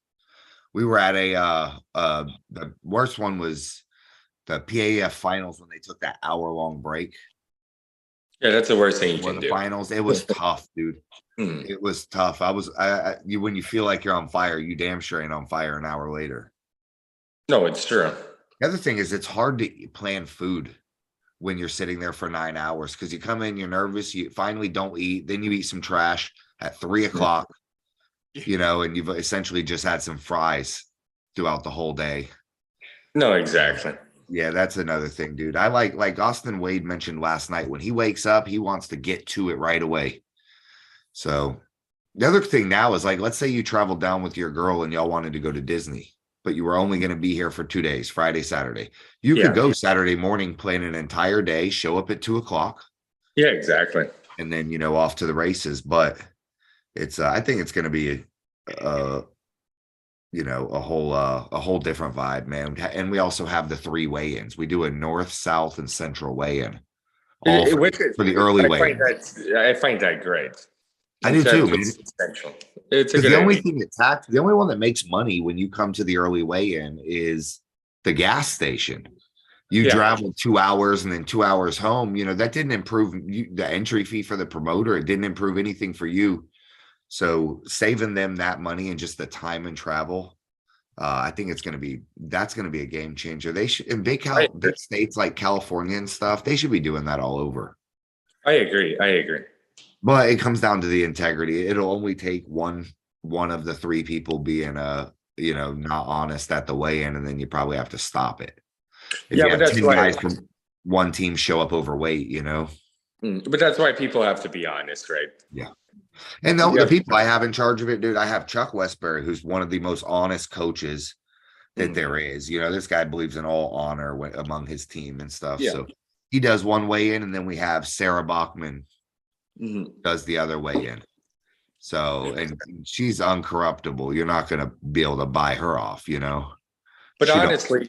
We were at the worst one was the PAF finals when they took that hour-long break. Yeah, that's the worst thing you can do. The finals, it was tough, dude. It was tough. When you feel like you're on fire, you damn sure ain't on fire an hour later. No, it's true. The other thing is it's hard to plan food when you're sitting there for 9 hours, because you come in, you're nervous, you finally don't eat, then you eat some trash at 3 o'clock, and you've essentially just had some fries throughout the whole day. No, exactly. Yeah, that's another thing, dude. I like Austin Wade mentioned last night, when he wakes up, he wants to get to it right away. So the other thing now is, like, let's say you traveled down with your girl and y'all wanted to go to Disney, but you were only going to be here for 2 days, Friday, Saturday. You could go Saturday morning, plan an entire day, show up at 2 o'clock. Yeah, exactly. And then, off to the races. But it's, I think it's going to be a whole different vibe, man. And we also have the 3 weigh-ins. We do a north, south, and central weigh-in, all for the early weigh-in. I find that great. I do too, man. Essential. It's the only thing the only one that makes money when you come to the early weigh-in is the gas station. You travel 2 hours and then 2 hours home. That didn't improve the entry fee for the promoter. It didn't improve anything for you. So saving them that money and just the time and travel, I think that's going to be a game changer. They should, in big states like California and stuff, they should be doing that all over. I agree. But it comes down to the integrity. It'll only take one of the 3 people being not honest at the weigh-in, and then you probably have to stop it. If but that's 10 why guys from one team show up overweight, But that's why people have to be honest, right? Yeah. And the people I have in charge of it, dude, I have Chuck Westbury, who's one of the most honest coaches that there is. This guy believes in all honor among his team and stuff. Yeah. So he does one weigh-in, and then we have Sarah Bachman does the other weigh-in. So, and she's uncorruptible. You're not going to be able to buy her off, But honestly,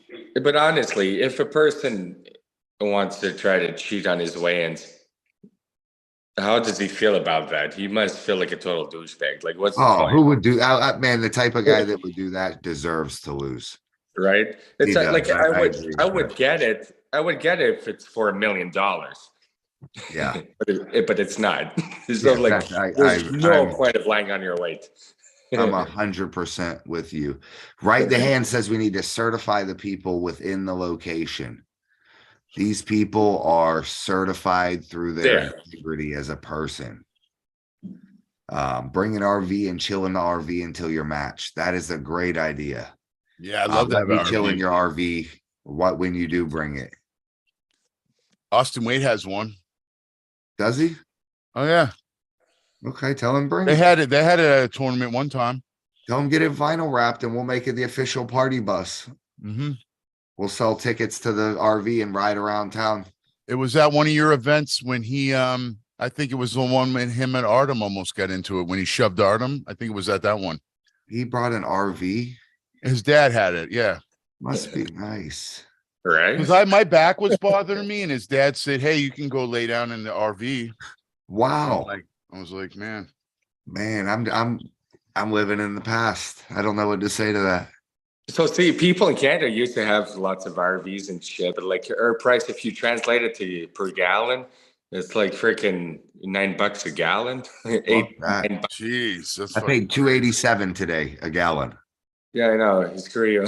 if a person wants to try to cheat on his weigh-ins, how does he feel about that? He must feel like a total douchebag. Like, what's the point? Who would do that? Man, the type of guy that would do that deserves to lose. Right? It's like I would get it. I would get it if it's for $1 million. Yeah. but it's not. So there's no point of lying on your weight. I'm 100% with you. Right. The hand says we need to certify the people within the location. These people are certified through their integrity as a person. Bring an RV and chill in the RV until your match. That is a great idea. Yeah, I love that. Let me chill in your RV. When you do bring it. Austin Wade has one. Does he? Oh yeah. Okay, tell him bring it. They had a tournament one time. Tell him get it vinyl wrapped, and we'll make it the official party bus. We'll sell tickets to the RV and ride around town. It was at one of your events when he, I think it was the one when him and Artem almost got into it when he shoved Artem. I think it was at that one. He brought an RV. His dad had it. Yeah. Must be nice. Right. Because my back was bothering me, and his dad said, "Hey, you can go lay down in the RV." Wow. I was like, man, I'm living in the past. I don't know what to say to that. So see, people in Canada used to have lots of RVs and shit, but like your price, if you translate it to per gallon, it's like freaking $9 a gallon. $8. Jeez, I paid $2.87 today a gallon. Yeah, I know. Screw you.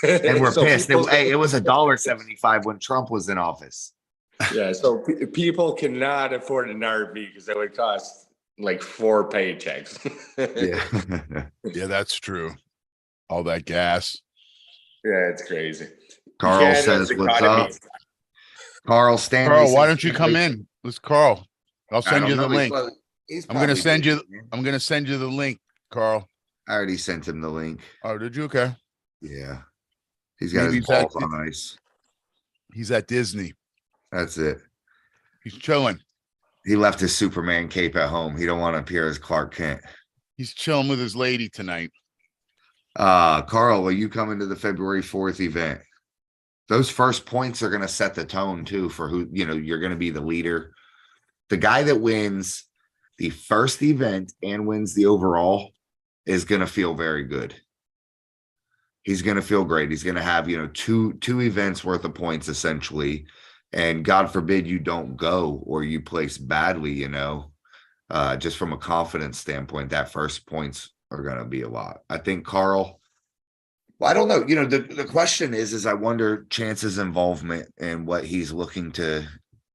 And we're pissed. It was $1.75 when Trump was in office. Yeah, so people cannot afford an RV because that would cost like 4 paychecks. Yeah. Yeah, that's true. All that gas. Yeah, it's crazy. Carl says, "What's up?" Carl Stanley. Carl, why don't you come in? Let's Carl. I'll send you the link. I'm gonna send you the link, Carl. I already sent him the link. Oh, did you? Okay. Yeah. He's got his balls on ice. He's at Disney. That's it. He's chilling. He left his Superman cape at home. He don't want to appear as Clark Kent. He's chilling with his lady tonight. Carl, will you come into the February 4th event? Those first points are going to set the tone too for who, you're going to be the leader. The guy that wins the first event and wins the overall is going to feel very good. He's going to feel great. He's going to have, two events worth of points essentially. And God forbid you don't go or you place badly, just from a confidence standpoint, that first points are going to be a lot. I think, Carl, Well, I don't know. The question is I wonder Chance's involvement and what he's looking to,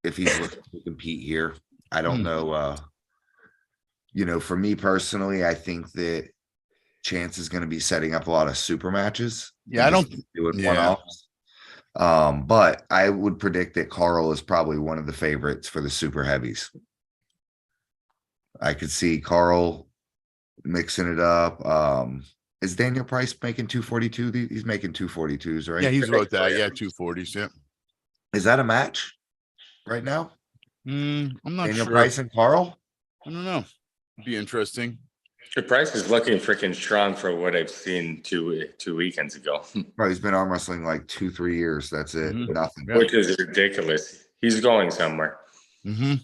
if he's looking to compete here. I don't know. For me personally, I think that Chance is going to be setting up a lot of super matches. Yeah, I don't do it one-offs. But I would predict that Carl is probably one of the favorites for the super heavies. I could see Carl mixing it up. Is Daniel Price making 242? He's making 242s, right? Yeah, he's wrote that. Yeah, 240s. Yeah. Is that a match right now? I'm not Daniel sure. Price and Carl? I don't know. Be interesting. The price is looking freaking strong for what I've seen two weekends ago, Bro, he's been arm wrestling like 2-3 years. That's it. Nothing. which is ridiculous. He's going somewhere. Mm-hmm.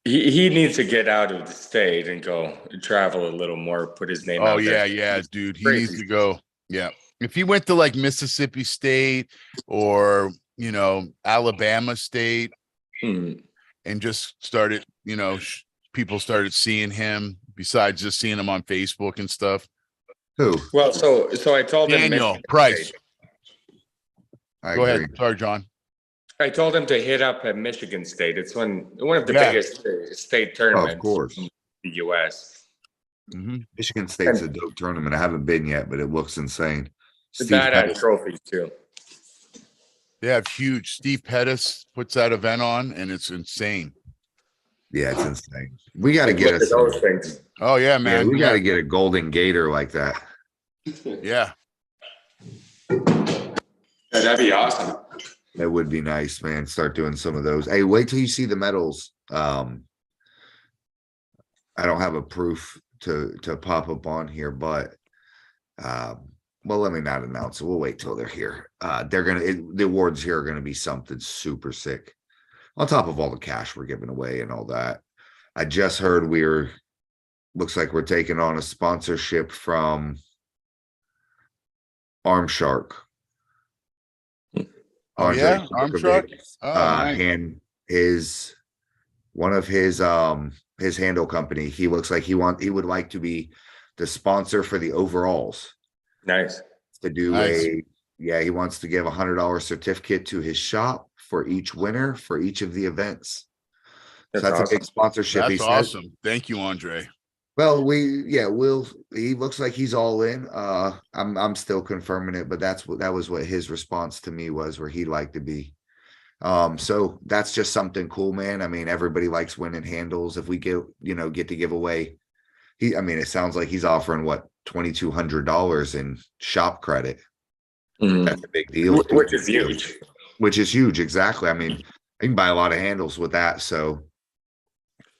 He needs to get out of the state and go travel a little more, put his name out there. Yeah, dude. He Crazy. needs to go. Yeah. If he went to like Mississippi State or, Alabama State Mhm. and just started, people started seeing him besides just seeing him on Facebook and stuff. Who? Well, so I told him Daniel Michigan Price. State. I Go agree. ahead. Sorry, John. I told him to hit up at Michigan State. It's one of the Yeah. biggest state Oh, tournaments of course. in the U.S. Mm-hmm. Michigan State's a dope tournament. I haven't been yet, but it looks insane. Steve That had Pettis- trophies too. They have huge. Steve Pettis puts that event on, and it's insane. Yeah, it's insane. We got to get Look us. at those things. Oh yeah, Man, man. we got to get a golden gator like that. Yeah. That'd be awesome. That would be nice, man. Start doing some of those. Hey, wait till you see the medals. I don't have a proof to pop up on here, but well, let me not announce it. We'll wait till they're here. The awards here are gonna be something super sick. On top of all the cash we're giving away and all that. I just heard looks like we're taking on a sponsorship from Arm Shark. Oh, yeah? Andre Arm Sharkovic, Shark? Oh, nice. and one of his handle company, he looks like he would like to be the sponsor for the overalls. Nice. To do Nice. he wants to give $100 certificate to his shop for each winner for each of the events. That's So that's awesome. a big sponsorship. He That's says. awesome. Thank you, Andre. Well, he looks like he's all in. I'm still confirming it, but that was what his response to me was, where he'd like to be. So that's just something cool, man. I mean, everybody likes winning handles. If we get to give away, it sounds like he's offering what, $2,200 in shop credit. Mhm. That's a big deal. Which is huge. Which is huge, exactly. I mean, I can buy a lot of handles with that. So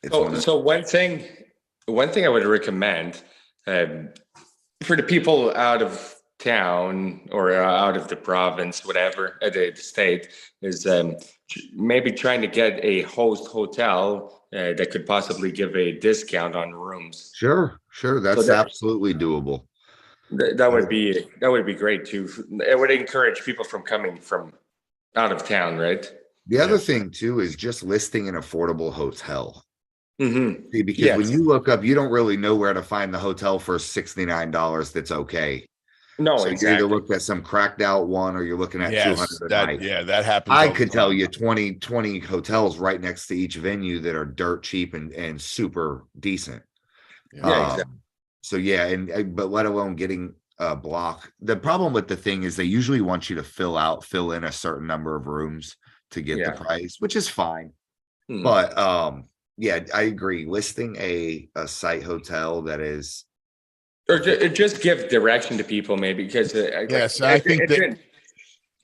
it's So one thing I would recommend for the people out of town or out of the province, whatever, the state, is maybe trying to get a host hotel that could possibly give a discount on rooms. Sure. That's absolutely doable. That would be great too. It would encourage people from coming from out of town, right? The other thing too is just listing an affordable hotel. Mm-hmm. See, because when you look up, you don't really know where to find the hotel for $69 that's okay. No, So you exactly. either look at some cracked out one or you're looking at 200 a night. That happens. I all the could tell time. you 20 hotels right next to each venue that are dirt cheap and super decent. Yeah, exactly. So yeah, but let alone getting a block. The problem with the thing is they usually want you to fill in a certain number of rooms to get the price, which is fine. Hmm. But yeah, I agree. Listing a site hotel that is, Or just give direction to people, maybe, because I think that.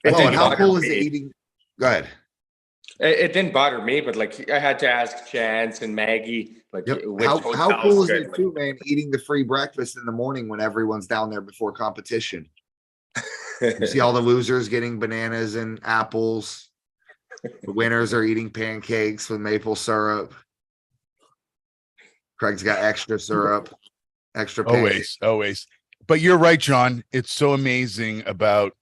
and how cool is it eating? Go ahead. It didn't bother me, but like I had to ask Chance and Maggie, like, which How hotel's cool is good. it too, man? Eating the free breakfast in the morning when everyone's down there before competition. You see all the losers getting bananas and apples. The winners are eating pancakes with maple syrup. Craig's got extra syrup, extra pancakes. Always. But you're right, John. It's so amazing about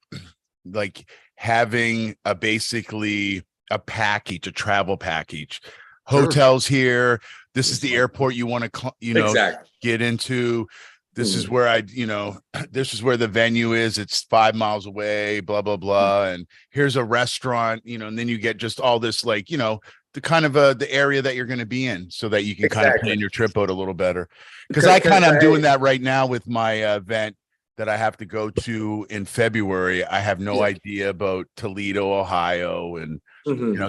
like having basically a package, a travel package. Hotels here. This is the airport you want to, Exactly. get into. this is where this is where the venue is. It's 5 miles away, blah, blah, blah. And here's a restaurant, and then you get just all this, like, the kind of the area that you're going to be in so that you can kind of plan your trip out a little better. Because I'm doing that right now with my event that I have to go to in February. I have no idea about Toledo, Ohio. And,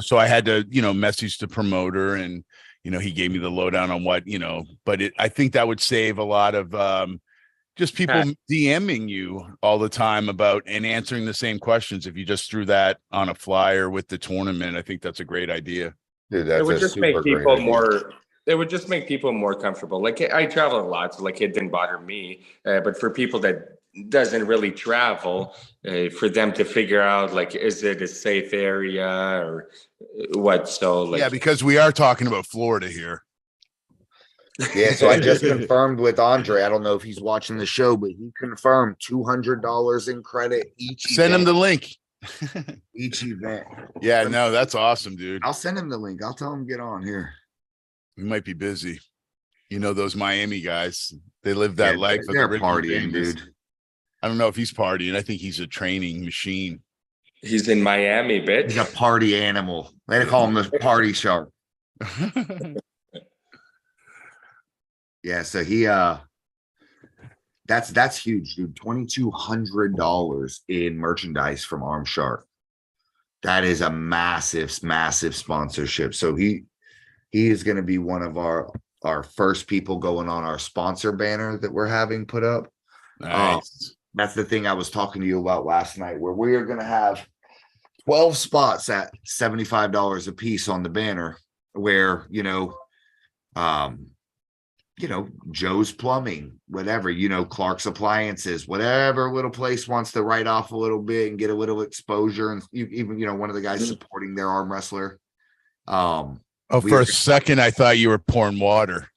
so I had to, message the promoter, and, he gave me the lowdown on what, but I think that would save a lot of just people DMing you all the time about and answering the same questions. If you just threw that on a flyer with the tournament, I think that's a great idea. Dude, that's it would just make people more. It would just make people more comfortable. Like, I travel a lot, so like it didn't bother me. But for people that doesn't really travel, for them to figure out, like, is it a safe area or what? So like, because we are talking about Florida here. Yeah, so I just confirmed with Andre. I don't know if he's watching the show, but he confirmed $200 in credit each. Send him the link. Each event. Yeah, no, that's awesome, dude. I'll send him the link. I'll tell him to get on here. We might be busy. Those Miami guys, they live that life. They're partying, dude. I don't know if he's partying. I think he's a training machine. He's in Miami, bitch. He's a party animal. They call him the party shark. Yeah, so he that's huge, dude. $2,200 in merchandise from Arm Shark. That is a massive sponsorship. So he is going to be one of our first people going on our sponsor banner that we're having put up. Nice. That's the thing I was talking to you about last night, where we are going to have 12 spots at $75 a piece on the banner, where, Joe's Plumbing, whatever, Clark's Appliances, whatever little place wants to write off a little bit and get a little exposure. And even, one of the guys supporting their arm wrestler. For a second, I thought you were pouring water.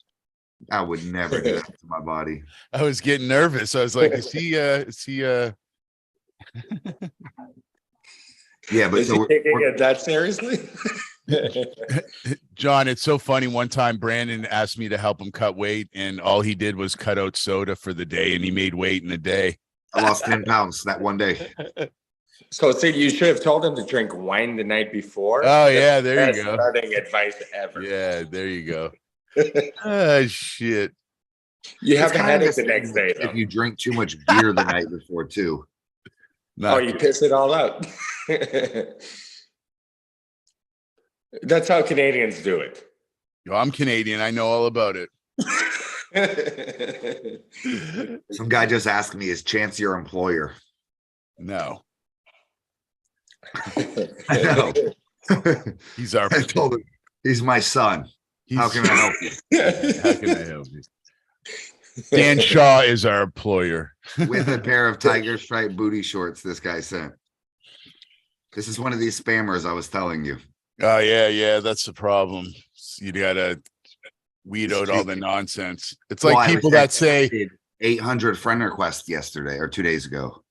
I would never do that to my body. I was getting nervous. I was like, is he Yeah, but is he taking it that seriously? John, it's so funny. One time Brandon asked me to help him cut weight, and all he did was cut out soda for the day, and he made weight in a day. I lost 10 pounds that one day. So see, you should have told him to drink wine the night before. Oh yeah, there you go. Starting advice ever. Yeah, there you go. Oh shit. You have a headache the next day, though. If you drink too much beer the night before too. You piss it all out. That's how Canadians do it. I'm Canadian. I know all about it. Some guy just asked me, is Chance your employer? No. I know. He's our. I told him, he's my son. How can I help you? How can I help you? Dan Shaw is our employer. With a pair of tiger stripe booty shorts this guy sent. This is one of these spammers I was telling you. Oh, yeah. That's the problem. You got to weed out all the nonsense. It's like people that say 800 friend requests yesterday or 2 days ago.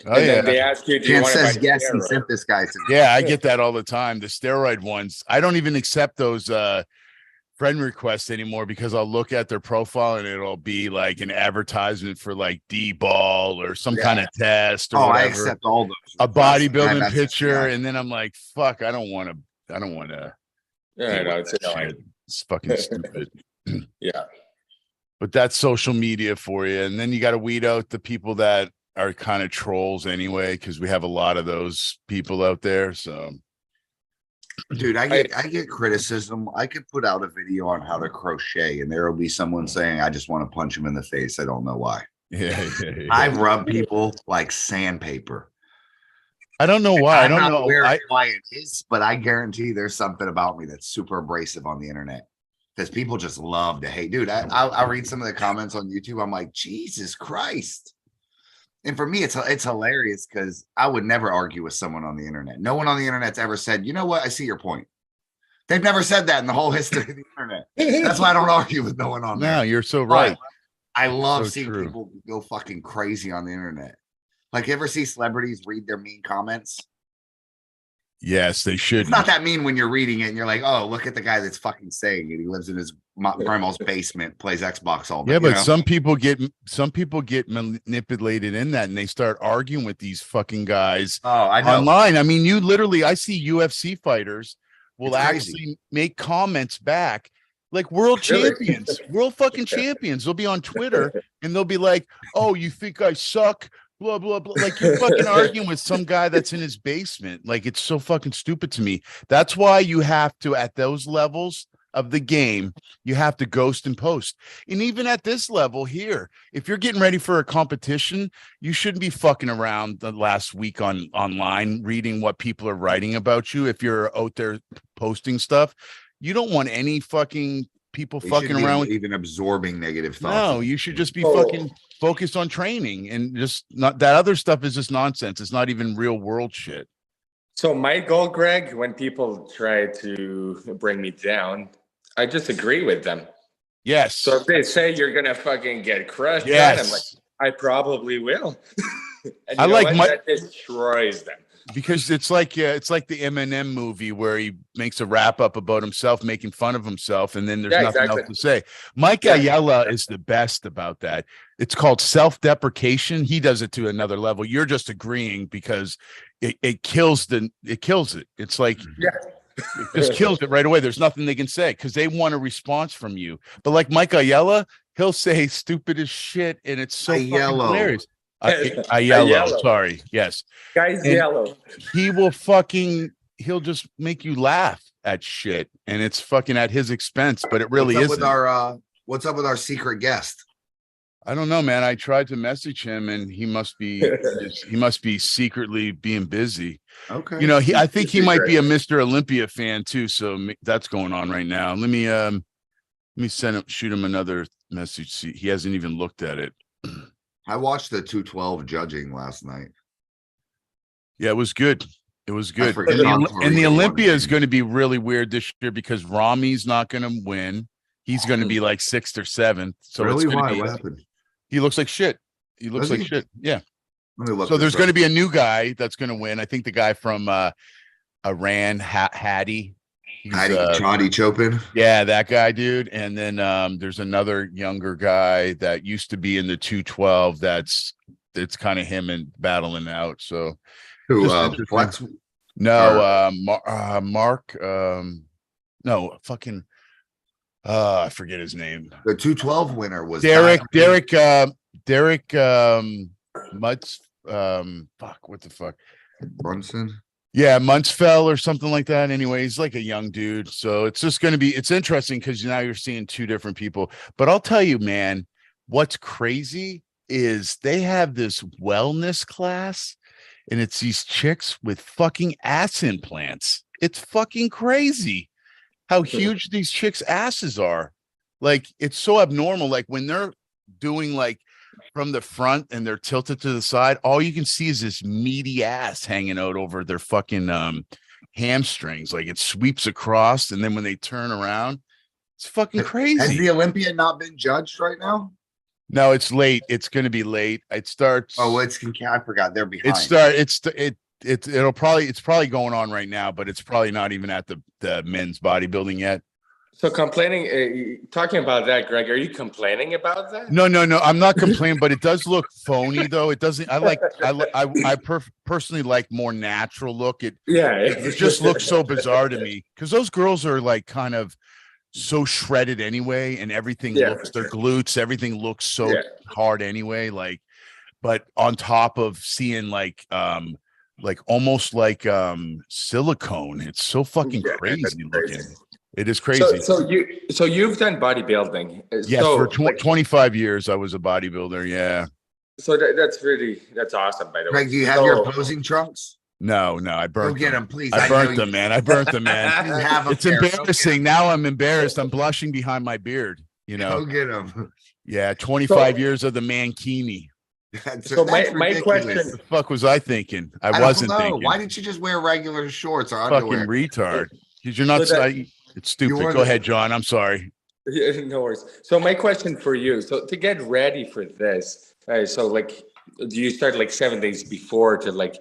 Oh, yeah. They ask you, Chance says yes, he sent this guy to me. Yeah, I get that all the time. The steroid ones. I don't even accept those friend requests anymore because I'll look at their profile and it'll be like an advertisement for like D-ball or some kind of test or whatever. I accept all those. A bodybuilding picture, and then I'm like, fuck, I don't want to. Yeah, no, it's fucking stupid. Yeah. But that's social media for you. And then you got to weed out the people that are kind of trolls anyway, because we have a lot of those people out there. So dude, I get criticism. I could put out a video on how to crochet and there will be someone saying, I just want to punch him in the face. I don't know why. Yeah. I rub people like sandpaper. I don't know why. I don't know why it is, but I guarantee there's something about me that's super abrasive on the internet because people just love to hate. Dude, I read some of the comments on YouTube. I'm like, Jesus Christ. And for me, it's hilarious because I would never argue with someone on the internet. No one on the internet's ever said, you know what? I see your point. They've never said that in the whole history of the internet. That's why I don't argue with no one on there. No, you're so right. I love seeing people go fucking crazy on the internet. Like, you ever see celebrities read their mean comments? Yes, they should. It's not that mean when you're reading it and you're like, oh, look at the guy that's fucking saying it. He lives in his grandma's basement, plays Xbox all day. Yeah, but some people get manipulated in that, and they start arguing with these fucking guys I know. online. I mean, I see UFC fighters will actually make comments back like world champions, world fucking champions. They'll be on Twitter and they'll be like, "Oh, you think I suck?" Blah blah blah. Like you're fucking arguing with some guy that's in his basement. Like it's so fucking stupid to me. That's why you have to, at those levels of the game, you have to ghost and post. And even at this level here, if you're getting ready for a competition, you shouldn't be fucking around the last week online reading what people are writing about you. If you're out there posting stuff, you don't want any fucking people fucking around even absorbing negative thoughts. No, you should just be fucking focused on training, and just not that other stuff is just nonsense. It's not even real world shit. So my goal, Greg, when people try to bring me down, I just agree with them. Yes. So if they say you're gonna fucking get crushed, I'm like, I probably will. And I like that destroys them. Because it's like the Eminem movie where he makes a wrap up about himself, making fun of himself, and then there's nothing else to say. Mike Ayala is the best about that. It's called self-deprecation. He does it to another level. You're just agreeing because it kills it. It's like it just kills it right away. There's nothing they can say because they want a response from you. But like Mike Ayala, he'll say stupid as shit, and it's so fucking hilarious. Yellow. Sorry. Yes. Guy's yellow. He'll just make you laugh at shit, and it's fucking at his expense, but it really isn't. What's up with our secret guest? I don't know, man. I tried to message him, and he must be secretly being busy. Okay. You know, I think he might be a Mr. Olympia fan too. So that's going on right now. Let me shoot him another message. See, he hasn't even looked at it. I watched the 212 judging last night. Yeah, it was good. It was good. And the Olympia is going to be really weird this year because Rami's not going to win. He's going to be like 6th or 7th. So really? It's Why? What happened? He looks like shit. He looks like shit. Yeah. So there's going to be a new guy that's going to win. I think the guy from Iran, Hadi. Chadi Chopin. Yeah, that guy, dude. And then there's another younger guy that used to be in the 212. It's kind of him and battling out. So who Flex? No, Mark. No, fucking. I forget his name. The 212 winner was Derek Mutz. Fuck, what the fuck? Brunson. Yeah, Muntzfeld or something like that. Anyway, he's like a young dude. So it's just going to be, it's interesting because now you're seeing two different people. But I'll tell you, man, what's crazy is they have this wellness class and it's these chicks with fucking ass implants. It's fucking crazy how huge these chicks' asses are. Like, it's so abnormal. Like when they're doing like from the front and they're tilted to the side, all you can see is this meaty ass hanging out over their fucking hamstrings. Like it sweeps across, and then when they turn around, it's fucking crazy. Has the Olympia not been judged right now? No, it's late. It's going to be late. It starts. Oh, I forgot they're behind. It's probably going on right now, but it's probably not even at the men's bodybuilding yet. So talking about that, Greg, are you complaining about that? No, I'm not complaining, but it does look phony though. It doesn't, I personally like more natural look. It just looks so bizarre to me because those girls are like kind of so shredded anyway, and everything looks, their glutes, everything looks so hard anyway. Like, but on top of seeing like almost like silicone, it's so fucking crazy looking. It is crazy. So you've done bodybuilding. Yes, for 25 years I was a bodybuilder. Yeah. So that's awesome. By the way, Greg, do you have your posing trunks? No, I burnt. Go get them, please. I burnt them, man. It's embarrassing. Now I'm embarrassed. I'm blushing behind my beard. You know. Go get them. Yeah, 25 years of the mankini. So my question: what the fuck was I thinking? I wasn't thinking. Why didn't you just wear regular shorts or underwear? Fucking retard. Because you're not. It's stupid. Go ahead, John. I'm sorry. No worries. So my question for you: so to get ready for this, so like, do you start like 7 days before to like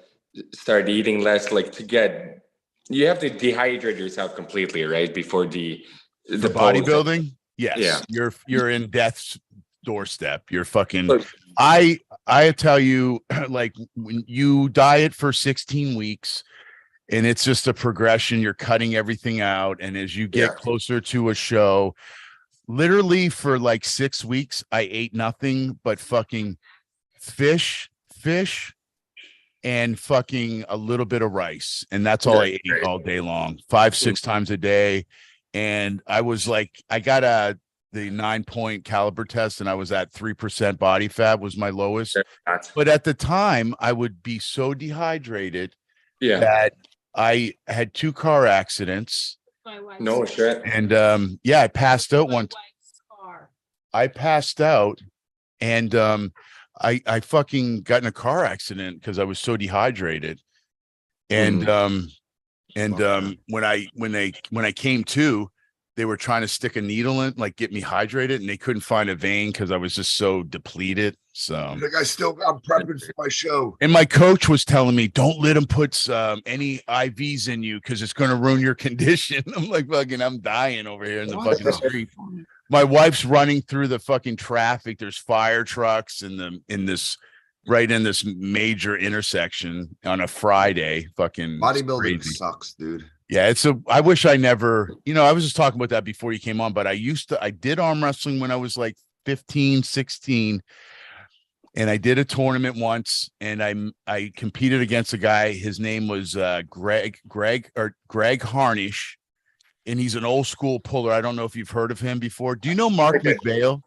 start eating less, like to get You have to dehydrate yourself completely, right? Before the For pose. bodybuilding, yes, Yeah. you're in death's doorstep. You're fucking. But- I tell you, like when you diet for 16 weeks, and it's just a progression. You're cutting everything out, and as you get Yeah. closer to a show, literally for like 6 weeks, I ate nothing but fucking fish, and fucking a little bit of rice, and that's all I ate Great. all day long, 5-6 times a day. And I was like, I got the 9-point caliber test, and I was at 3% body fat was my lowest. But at the time, I would be so dehydrated Yeah. that I had 2 car accidents. No shit. And I passed out one. I passed out, and I fucking got in a car accident because I was so dehydrated. And when I came to, they were trying to stick a needle in, like get me hydrated, and they couldn't find a vein because I was just so depleted. So I'm prepping for my show. and my coach was telling me, don't let him put any IVs in you because it's going to ruin your condition. I'm like, fucking, I'm dying over here in the fucking street. My wife's running through the fucking traffic. There's fire trucks in this major intersection on a Friday. Fucking Bodybuilding crazy. sucks, dude. Yeah, I wish I never, I was just talking about that before you came on, but I did arm wrestling when I was like 15, 16. And I did a tournament once, and I competed against a guy. His name was Greg Harnish, and he's an old school puller. I don't know if you've heard of him before. Do you know Mark McVale?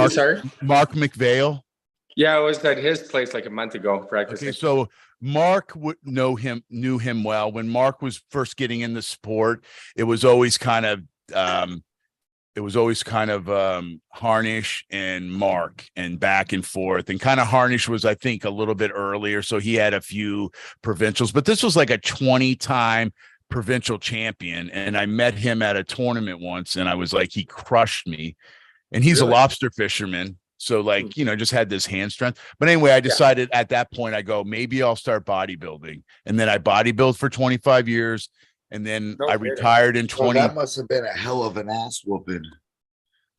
Sorry? Mark McVale. Yeah, I was at his place like a month ago practicing. Okay, so Mark knew him well. When Mark was first getting in the sport, it was always kind of Harnish and Mark and back and forth. And kind of Harnish was, I think, a little bit earlier, so he had a few provincials, but this was like a 20-time provincial champion. And I met him at a tournament once, and I was like, he crushed me. And he's Really? a lobster fisherman. So like, just had this hand strength. But anyway, I decided at that point, I go, maybe I'll start bodybuilding. And then I bodybuilt for 25 years. And then I retired in 20. That must have been a hell of an ass whooping.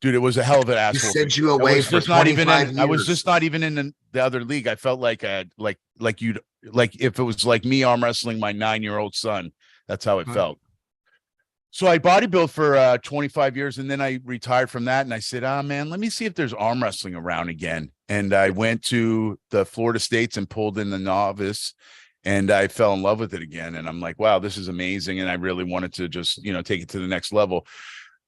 Dude, it was a hell of an ass He whooping. sent you away for 25 years. I was just not even in the other league. I felt like if it was like me arm wrestling my 9-year-old son. That's how it felt. So I bodybuilt for 25 years, and then I retired from that. And I said, man, let me see if there's arm wrestling around again. And I went to the Florida States and pulled in the novice, and I fell in love with it again. And I'm like, wow, this is amazing. And I really wanted to just, take it to the next level.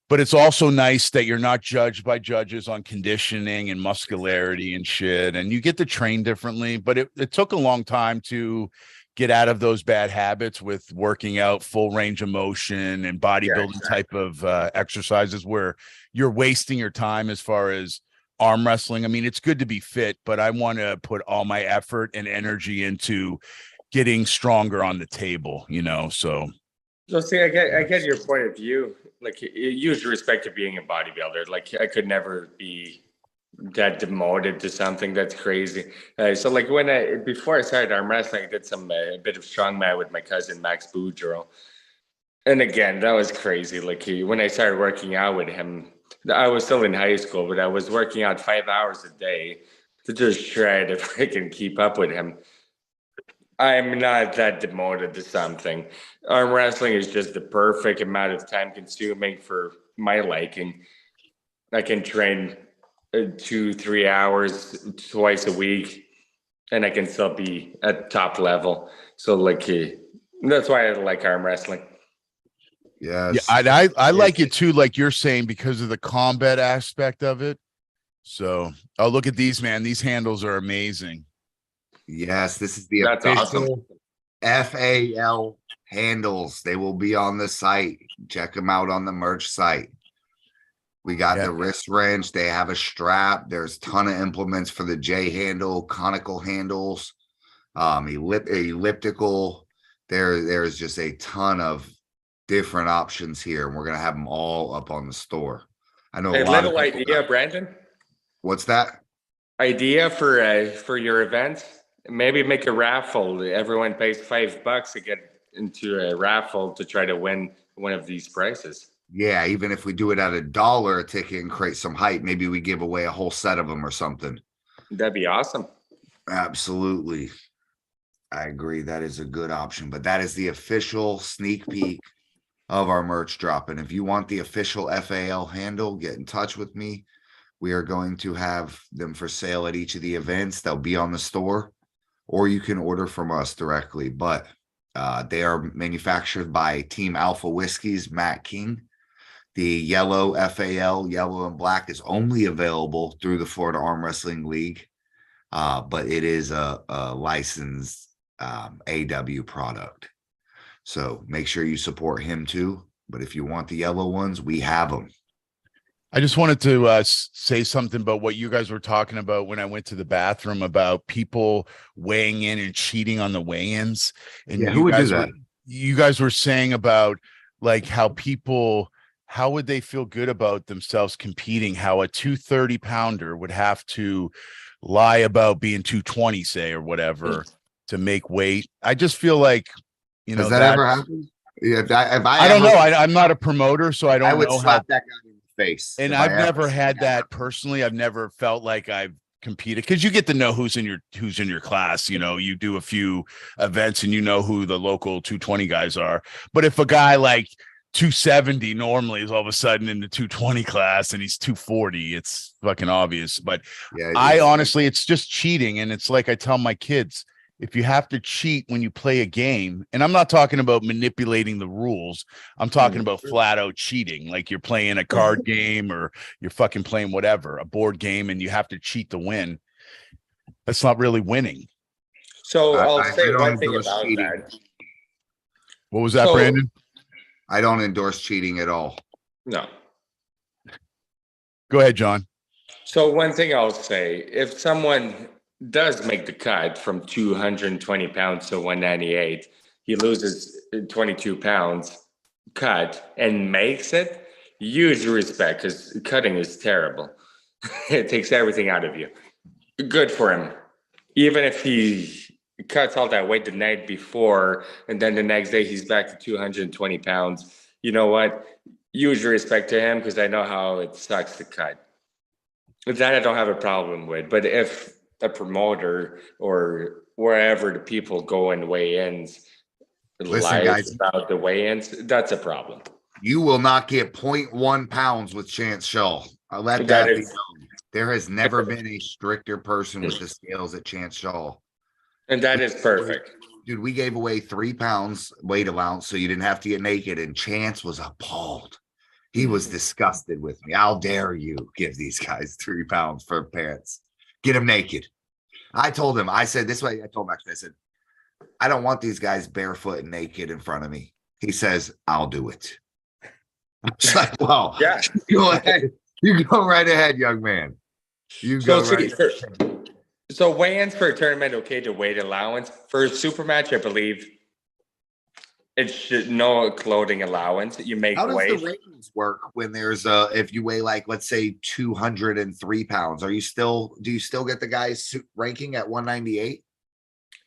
But it's also nice that you're not judged by judges on conditioning and muscularity and shit. And you get to train differently. But it took a long time to get out of those bad habits with working out full range of motion and bodybuilding type of exercises where you're wasting your time as far as arm wrestling. I mean, it's good to be fit, but I want to put all my effort and energy into getting stronger on the table, so. So see, I get your point of view. Like, huge respect to being a bodybuilder. Like, I could never be that demoted to something that's crazy. So like before I started arm wrestling, I did a bit of strongman with my cousin Max Boudreau. And again, that was crazy. Like when I started working out with him, I was still in high school, but I was working out 5 hours a day to just try to freaking keep up with him. I'm not that demoted to something. Arm wrestling is just the perfect amount of time consuming for my liking. I can train 2-3 hours twice a week, and I can still be at top level. So like that's why I like arm wrestling. Yes. Yeah, I like it too, like you're saying, because of the combat aspect of it. So look at these, man. These handles are amazing. Yes, this is the That's official FAL handles. They will be on the site. Check them out on the merch site. We got the wrist wrench. They have a strap. There's a ton of implements for the J handle, conical handles, elliptical. There's just a ton of different options here, and we're gonna have them all up on the store. I know a lot of idea, Brandon. What's that? Idea for your event? Maybe make a raffle. Everyone pays $5 to get into a raffle to try to win one of these prizes. Yeah, even if we do it at $1 a ticket and create some hype, maybe we give away a whole set of them or something. That'd be awesome. Absolutely. I agree. That is a good option, but that is the official sneak peek of our merch drop. And if you want the official FAL handle, get in touch with me. We are going to have them for sale at each of the events. They'll be on the store, or you can order from us directly. But they are manufactured by Team Alpha Whiskies, Matt King. The yellow FAL, yellow and black, is only available through the Florida Arm Wrestling League. But it is a licensed AW product. So make sure you support him too. But if you want the yellow ones, we have them. I just wanted to say something about what you guys were talking about when I went to the bathroom about people weighing in and cheating on the weigh-ins. And yeah, who would do that? You guys were saying about like how people, how would they feel good about themselves competing? How a 230 pounder would have to lie about being 220, say, or whatever, to make weight. I just feel like, you know, has that ever happened? Yeah, I don't know. I'm not a promoter, so I don't I would know slap that guy in the face. And I've never had that personally. I've never felt like I've competed, because you get to know who's in your class. You know, you do a few events and you know who the local 220 guys are. But if a guy like 270 normally is all of a sudden in the 220 class and he's 240, it's fucking obvious. But yeah, I honestly, it's just cheating. And it's like I tell my kids, if you have to cheat when you play a game, and I'm not talking about manipulating the rules, I'm talking about flat out cheating, like you're playing a card game or you're fucking playing whatever, a board game, and you have to cheat to win. That's not really winning. So I'll say one thing about cheating. That. What was that, Brandon? I don't endorse cheating at all. No. Go ahead, John. So one thing I'll say, if someone does make the cut from 220 pounds to 198, he loses 22 pounds cut and makes it, huge respect, because cutting is terrible. It takes everything out of you. Good for him. Even if he cuts all that weight the night before and then the next day he's back to 220 pounds, you know what? Huge respect to him, because I know how it sucks to cut. That I don't have a problem with. But if a promoter or wherever the people go and weigh-ins lies about the weigh-ins, that's a problem. You will not get 0.1 pounds with Chance Shaw. I'll let that be known. There has never been a stricter person with the scales at Chance Shaw. And that is perfect. Dude, we gave away 3 pounds weight allowance so you didn't have to get naked, and Chance was appalled. He was disgusted with me. How dare you give these guys 3 pounds for pants? Get them naked. I told him, I said this way, I told him actually, I said, I don't want these guys barefoot and naked in front of me. He says, I'll do it. I was like, well, yeah, go ahead. You go right ahead, young man. You go right ahead. So weigh-ins for a tournament, okay, to weight allowance. For a super match, I believe it should no clothing allowance. You make How does weight. the ratings work when there's if you weigh like, let's say 203 pounds, do you still get the guys ranking at 198?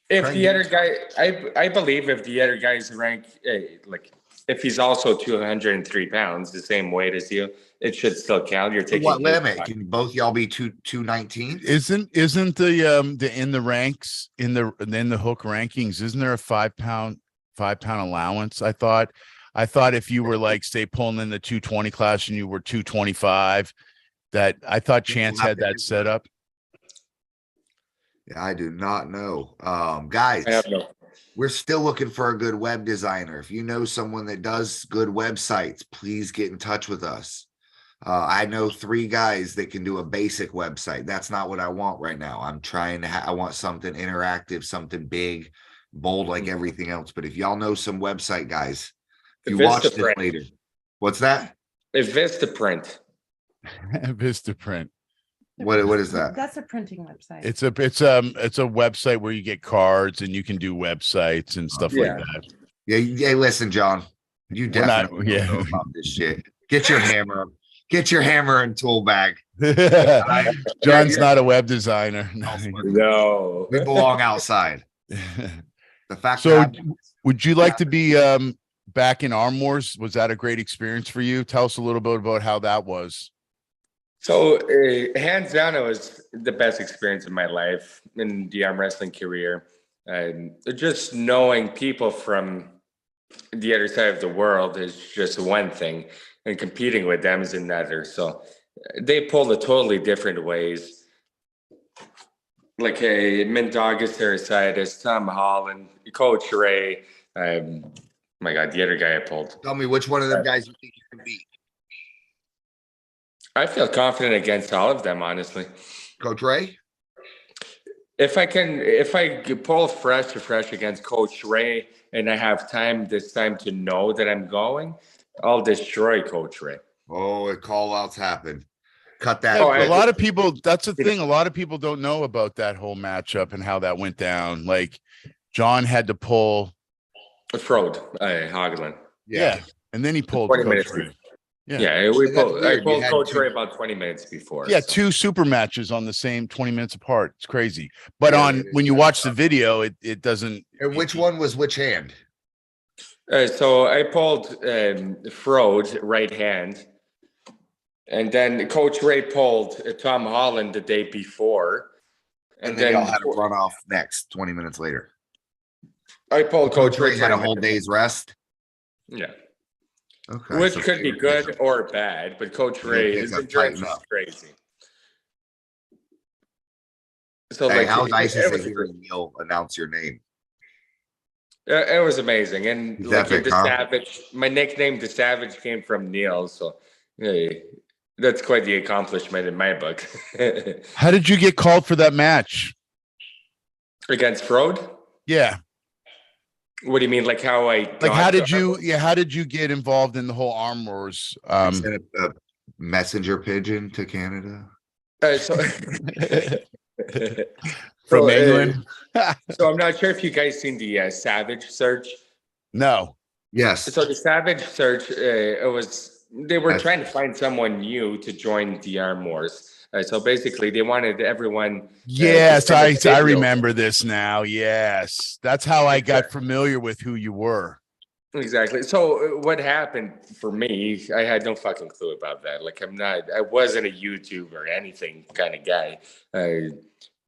If the other guy, I believe if the other guy's rank, like if he's also 203 pounds, the same weight as you, it should still count. You're taking what limit? Can both y'all be 219? Isn't the in the ranks in the hook rankings, isn't there a 5 pound allowance? I thought if you were like, say, pulling in the 220 class and you were 225, that I thought Chance had that set up. Yeah, I do not know. Guys, we're still looking for a good web designer. If you know someone that does good websites, please get in touch with us. I know 3 guys that can do a basic website. That's not what I want right now. I'm trying to I want something interactive, something big, bold, like everything else. But if y'all know some website guys, if you watch this later, what's that? Vistaprint. Vistaprint. What is that? That's a printing website. It's a website where you get cards and you can do websites and stuff like that. Yeah. Listen, John, you definitely don't know about this shit. Get your hammer and tool bag. John's not a web designer. No, we belong outside. The fact So that would you like to be back in Arm Wars? Was that a great experience for you? Tell us a little bit about how that was. So, hands down, it was the best experience of my life in the arm wrestling career. Just knowing people from the other side of the world is just one thing, and competing with them is another. So, they pulled it totally different ways. Like Mint August Sarasitis, Tom Holland, Coach Ray. My God, the other guy I pulled. tell me which one of them guys you think you can beat. I feel confident against all of them, honestly. Coach Ray? If I pull fresh against Coach Ray and I have time this time to know that I'm going, I'll destroy Coach Ray. Oh, call outs happen. Cut that. Yeah, a lot of people, that's the thing. A lot of people don't know about that whole matchup and how that went down. Like John had to pull Frode, Hagelin. Yeah. And then he pulled 20 Coach minutes. Ray. Yeah, And that's I weird. You pulled had Coach two- Ray about 20 minutes before. Yeah, so. 2 super matches on the same 20 minutes apart. It's crazy. But Yeah, when you watch the video, it doesn't. And which one was which hand? So I pulled Frode right hand, and then Coach Ray pulled Tom Holland the day before, And then y'all had to run off next 20 minutes later. I pulled Coach Ray Ray had a whole day's rest. Yeah, Okay. which so could be good or bad, but Coach Ray Yeah, his it's endurance tighten is up. crazy. So Hey, like, how nice is it it was, hearing Neil announce your name? it was amazing, and He's like epic, the huh? Savage, my nickname the Savage came from Neil, so hey, that's quite the accomplishment in my book. How did you get called for that match? Against Frode? Yeah. What do you mean? Like how I Like how did you? how did you get involved in the whole Arm Wars? You sent a messenger pigeon to Canada. So, From England? so I'm not sure if you guys seen the Savage search. No. Yes. So the Savage search, they were trying to find someone new to join the Arm Wars. So basically, they wanted everyone. Yes, to send a I video. remember this now. Yes, that's how I got familiar with who you were. Exactly. So what happened for me? I had no fucking clue about that. Like I wasn't a YouTuber or anything kind of guy.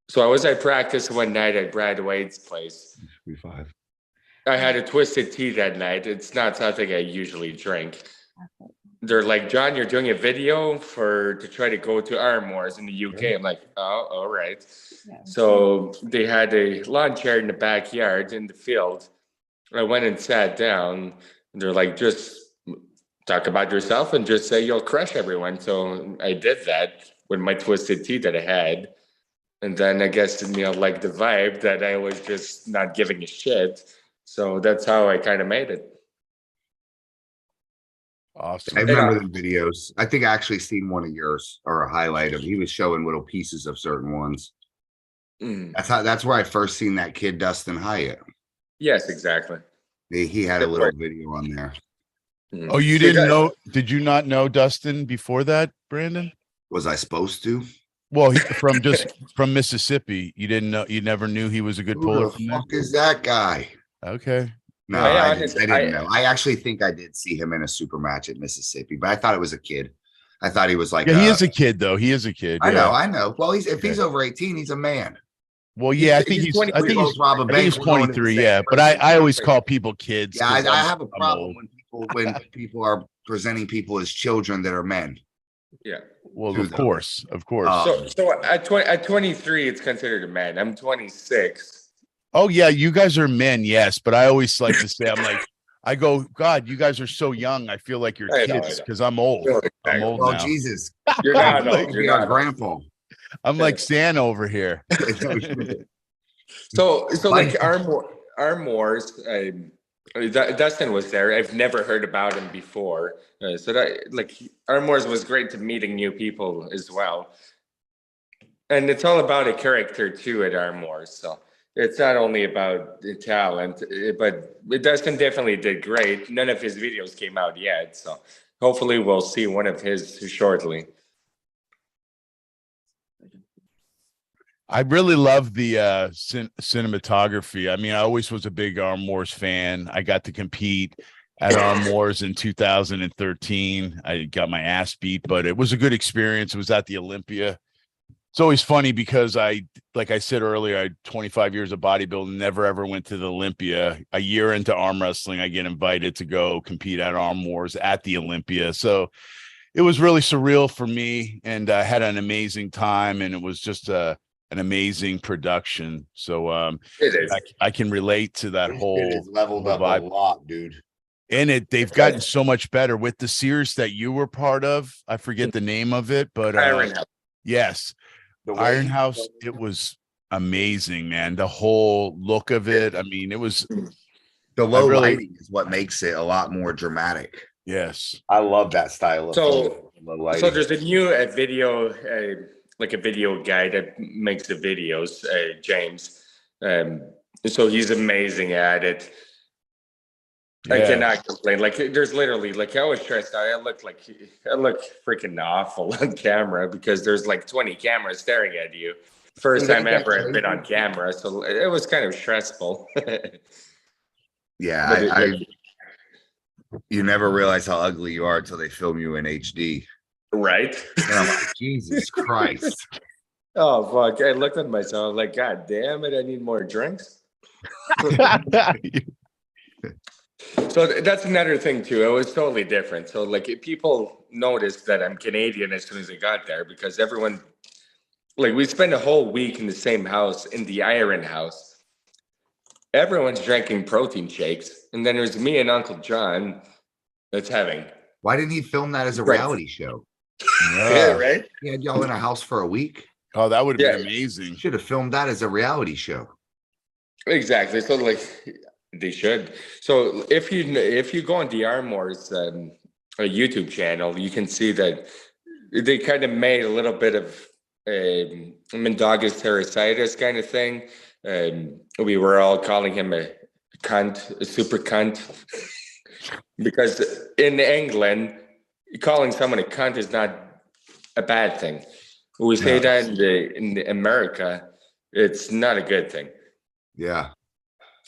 So I was at practice one night at Brad Wade's place. 3-5. I had a twisted tea that night. It's not something I usually drink. They're like, John, you're doing a video to try to go to Arm Wars in the UK. I'm like, oh, all right. Yeah. So they had a lawn chair in the backyard in the field. I went and sat down. And they're like, just talk about yourself and just say you'll crush everyone. So I did that with my twisted tea that I had. And then I guess, like the vibe that I was just not giving a shit. So that's how I kind of made it. Awesome. I remember the videos. I think I actually seen one of yours or a highlight of. He was showing little pieces of certain ones. Mm. That's where I first seen that kid Dustin Hyatt. Yes, exactly. He had a little video on there. Mm. Oh, you So didn't guys- know? Did you not know Dustin before that, Brandon? Was I supposed to? Well, from Mississippi, you didn't know. You never knew he was a good Who puller the from there. fuck is that guy? Okay. No, I I didn't know. I actually think I did see him in a super match at Mississippi, but I thought it was a kid. I thought he was like, Yeah, he is a kid though. He is a kid. I yeah. know. Well, if he's over 18, he's a man. Well, yeah, I think he's he's. 23. I think he's. Rob a I think bank, he's we're going to the 23. same Yeah, but person. I always call people kids. Yeah, I 'cause I'm- have a I'm problem old. when people are presenting people as children that are men. Yeah. Well, to of them. course, of course. So at 23, it's considered a man. I'm 26. Oh yeah, you guys are men, yes, but I always like to say, I'm like, I go, God, you guys are so young. I feel like you're I know, kids I know. because I'm old. I'm old Well, now. Jesus, You're not Like, old. you're You're our not old. grandpa. I'm like Santa over here. So Buddy. like Arm Wars, Dustin was there. I've never heard about him before. So that like Arm Wars was great to meeting new people as well. And it's all about a character too at Arm Wars. So it's not only about the talent, but Dustin definitely did great. None of his videos came out yet. So hopefully we'll see one of his shortly. I really love the cinematography. I mean, I always was a big Arm Wars fan. I got to compete at Arm Wars in 2013. I got my ass beat, but it was a good experience. It was at the Olympia. It's always funny because like I said earlier, I had 25 years of bodybuilding, never ever went to the Olympia. A year into arm wrestling, I get invited to go compete at Arm Wars at the Olympia. So it was really surreal for me, and I had an amazing time, and it was just an amazing production. So It is. I can relate to that This whole shit is leveled whole up vibe. a lot, dude. And they've gotten so much better with the series that you were part of. I forget the name of it, but Iron House. yes, The way Iron he- House. It was amazing, man. The whole look of it. I mean, it was the low really- lighting is what makes it a lot more dramatic. yes. I love that style of So- low lighting. So there's a new video, like a video guy that makes the videos, James. So he's amazing at it. I Yeah. cannot complain. Like there's literally like I was stressed out. I look freaking awful on camera because there's like 20 cameras staring at you. First Dude, time ain't that ever I've been on crazy? camera, so it was kind of stressful. Yeah, But you never realize how ugly you are until they film you in HD. right? And I'm like, Jesus Christ. Oh fuck! I looked at myself like, God damn it! I need more drinks. So that's another thing too. It was totally different. So like people noticed that I'm Canadian as soon as I got there because everyone, like we spent a whole week in the same house in the Iron House. Everyone's drinking protein shakes, and then there's me and Uncle John that's having. Why didn't he film that as a Right. reality show? Yeah, right. He had y'all in a house for a week. Oh, that would have been Yeah. amazing. Should have filmed that as a reality show. Exactly. So like they should. So if you go on the Arm Wars a YouTube channel, you can see that they kind of made a little bit of Mendagas terrasitis kind of thing. We were all calling him a cunt, a super cunt, because in England, calling someone a cunt is not a bad thing. We say No. that in America, it's not a good thing. Yeah.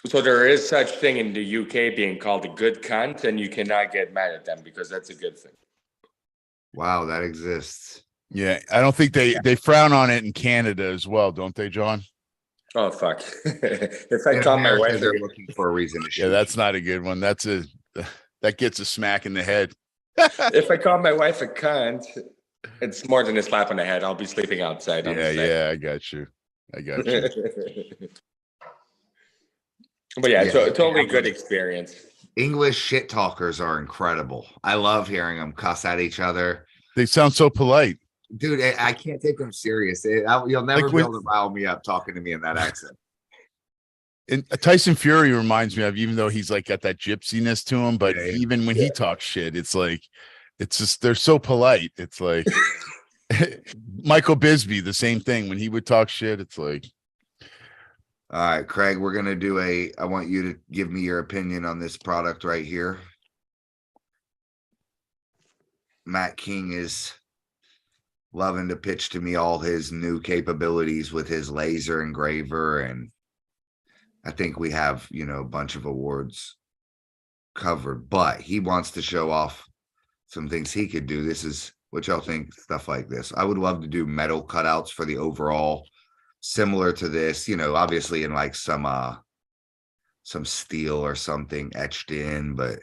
So there is such thing in the UK being called a good cunt, and you cannot get mad at them because that's a good thing. Wow, that exists. Yeah, I don't think they frown on it in Canada as well, don't they, John? Oh fuck! If I In call my America, wife, they're looking for a reason to shoot. Yeah, that's not a good one. That gets a smack in the head. if I call my wife a cunt, it's more than a slap on the head. I'll be sleeping outside. on the side. Yeah, I got you. But yeah, Yeah. totally good experience. English shit talkers are incredible. I love hearing them cuss at each other. They sound so polite. Dude, I can't take them serious. You'll never Like be when- able to rile me up talking to me in that accent. And Tyson Fury reminds me of, even though he's like got that gypsiness to him, but Yeah, yeah. even when he talks shit, it's like, it's just, they're so polite. It's like Michael Bisbee, the same thing. When he would talk shit, it's like, All right, Craig, we're going to do I want you to give me your opinion on this product right here. Matt King is loving to pitch to me all his new capabilities with his laser engraver. And I think we have, a bunch of awards covered, but he wants to show off some things he could do. This is what y'all think, stuff like this. I would love to do metal cutouts for the overall, similar to this, obviously in like some steel or something etched in, but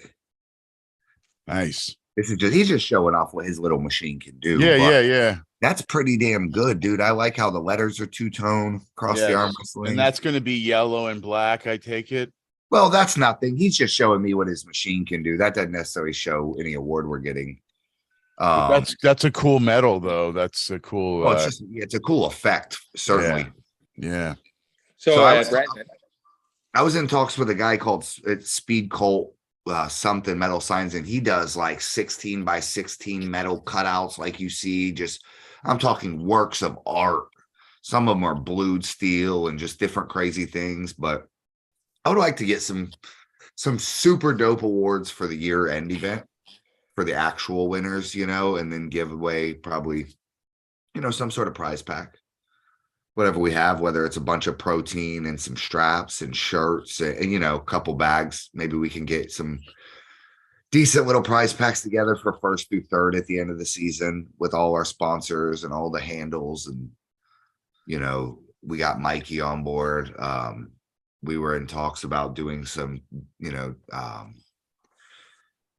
nice. this is he's just showing off what his little machine can do. Yeah, but yeah. that's pretty damn good, dude. I like how the letters are two-tone across the Yes. arm wrestling. And that's going to be yellow and black, I take it. Well, that's nothing. He's just showing me what his machine can do. That doesn't necessarily show any award we're getting. That's a cool medal, though. That's a cool. It's a cool effect, certainly. Yeah. So, I was in talks with a guy called Speed Colt something metal signs, and he does like 16 by 16 metal cutouts, like you see. I'm talking works of art. Some of them are blued steel and just different crazy things. But I would like to get some super dope awards for the year-end event for the actual winners, and then give away probably, some sort of prize pack. whatever we have, whether it's a bunch of protein and some straps and shirts and you know, a couple bags. Maybe we can get some decent little prize packs together for first through third at the end of the season with all our sponsors and all the handles. And you know, we got Mikey on board. We were in talks about doing some, you know,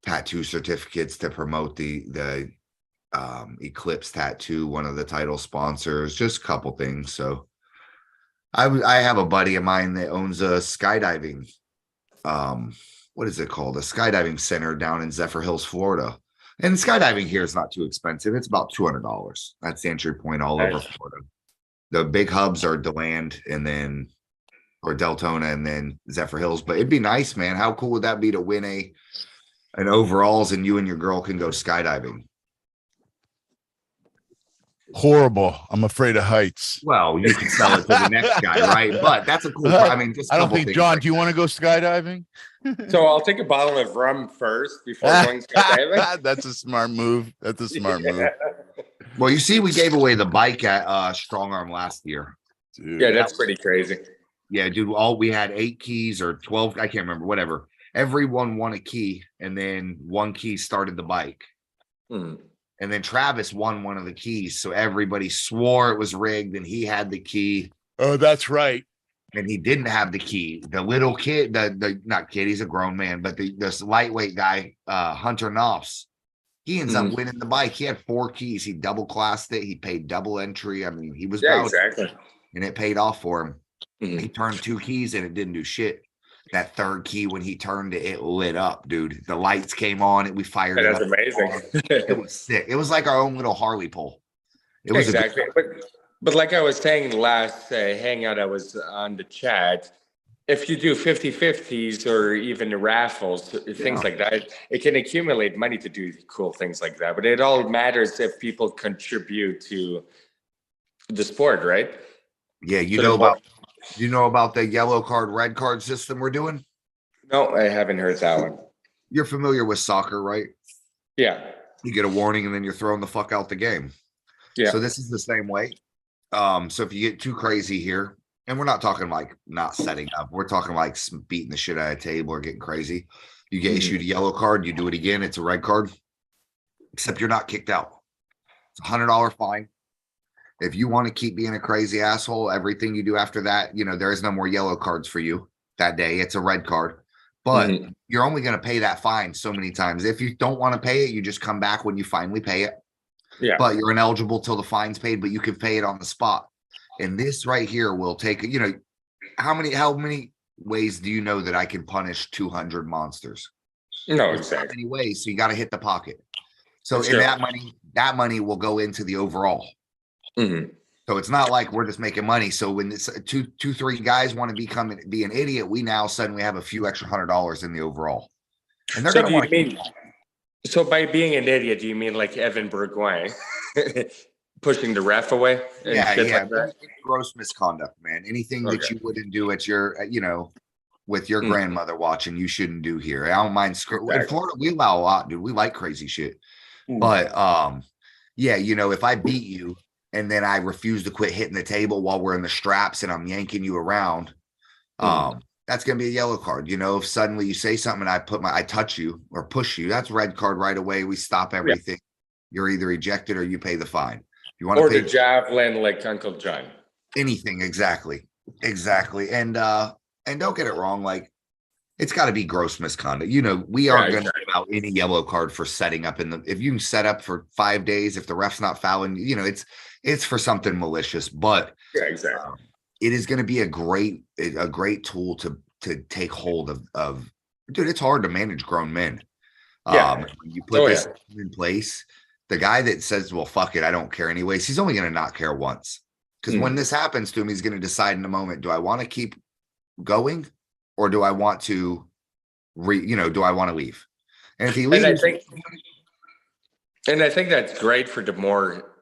tattoo certificates to promote the Eclipse Tattoo, one of the title sponsors, just a couple things. So I have a buddy of mine that owns a skydiving, what is it called? A skydiving center down in Zephyr Hills, Florida. And skydiving here is not too expensive. It's about $200. That's the entry point all over Florida. The big hubs are DeLand and then or Deltona and then Zephyr Hills. But it'd be nice, man. How cool would that be to win an overalls and you and your girl can go skydiving? Horrible. I'm afraid of heights. Well, you can sell it to the next guy, right? But that's a cool. I mean, just I don't think, John, do you want to go skydiving? So I'll take a bottle of rum first before going skydiving. That's a smart move. That's a smart move. Well, you see, we gave away the bike at Strong Arm last year. Dude, Yeah, that's pretty crazy. Yeah, dude. We had 8 keys or 12. I can't remember. Whatever. Everyone won a key, and then one key started the bike. And then Travis won one of the keys. So everybody swore it was rigged and he had the key. Oh, that's right. And he didn't have the key. The little kid, the not kid, he's a grown man, but this lightweight guy, Hunter Knopfs, he ends up winning the bike. He had 4 keys. He double classed it. He paid double entry. I mean, he was exactly. And it paid off for him. He turned 2 keys and it didn't do shit. That third key, when he turned it, it lit up, dude. The lights came on and we fired it up. That's amazing. It was sick. It was like our own little Harley pole. It was exactly. But like I was saying last hangout, I was on the chat. If you do 50-50s or even raffles, things like that, it can accumulate money to do cool things like that. But it all matters if people contribute to the sport, right? Yeah, you know about the yellow card, red card system we're doing? No, I haven't heard that one. You're familiar with soccer, right? Yeah. You get a warning and then you're thrown the fuck out the game. Yeah. So this is the same way. So if you get too crazy here, and we're not talking like not setting up, we're talking like beating the shit out of a table or getting crazy. You get issued a yellow card, you do it again, it's a red card, except you're not kicked out. It's $100 fine. If you want to keep being a crazy asshole, everything you do after that, you know, there is no more yellow cards for you that day. It's a red card, but you're only going to pay that fine so many times. If you don't want to pay it, you just come back when you finally pay it. Yeah. But you're ineligible till the fine's paid, but you can pay it on the spot. And this right here will take, you know, how many ways do you know that I can punish 200 monsters? No, exactly. Many ways. So you got to hit the pocket. So That's in true. that money will go into the overall. So it's not like we're just making money. So when it's two, 3 guys want to be an idiot, we now suddenly have a few extra $100 in the overall. And they're going to want to. So by being an idiot, do you mean like Evan Bourgoin pushing the ref away? Yeah. Like that? Gross misconduct, man. Anything that you wouldn't do at your, you know, with your grandmother watching, you shouldn't do here. I don't mind. In Florida, we allow a lot, dude. We like crazy shit. But yeah, you know, if I beat you and then I refuse to quit hitting the table while we're in the straps and I'm yanking you around, that's going to be a yellow card. You know, if suddenly you say something and I touch you or push you, that's red card right away. We stop everything. You're either ejected or you pay the fine. You want to pay the javelin like Uncle John. Anything. Exactly. And don't get it wrong. Like, it's got to be gross misconduct. You know, we aren't going to give out any yellow card for setting up if you can set up for 5 days, if the ref's not fouling, you know, it's for something malicious, but it is going to be a great tool to take hold of, dude. It's hard to manage grown men. When you put this in place, the guy that says, well, fuck it, I don't care anyways, he's only going to not care once. Because when this happens to him, he's going to decide in a moment, do I want to keep going? Or do I want to do I want to leave? And if he leaves, and I think that's great for the more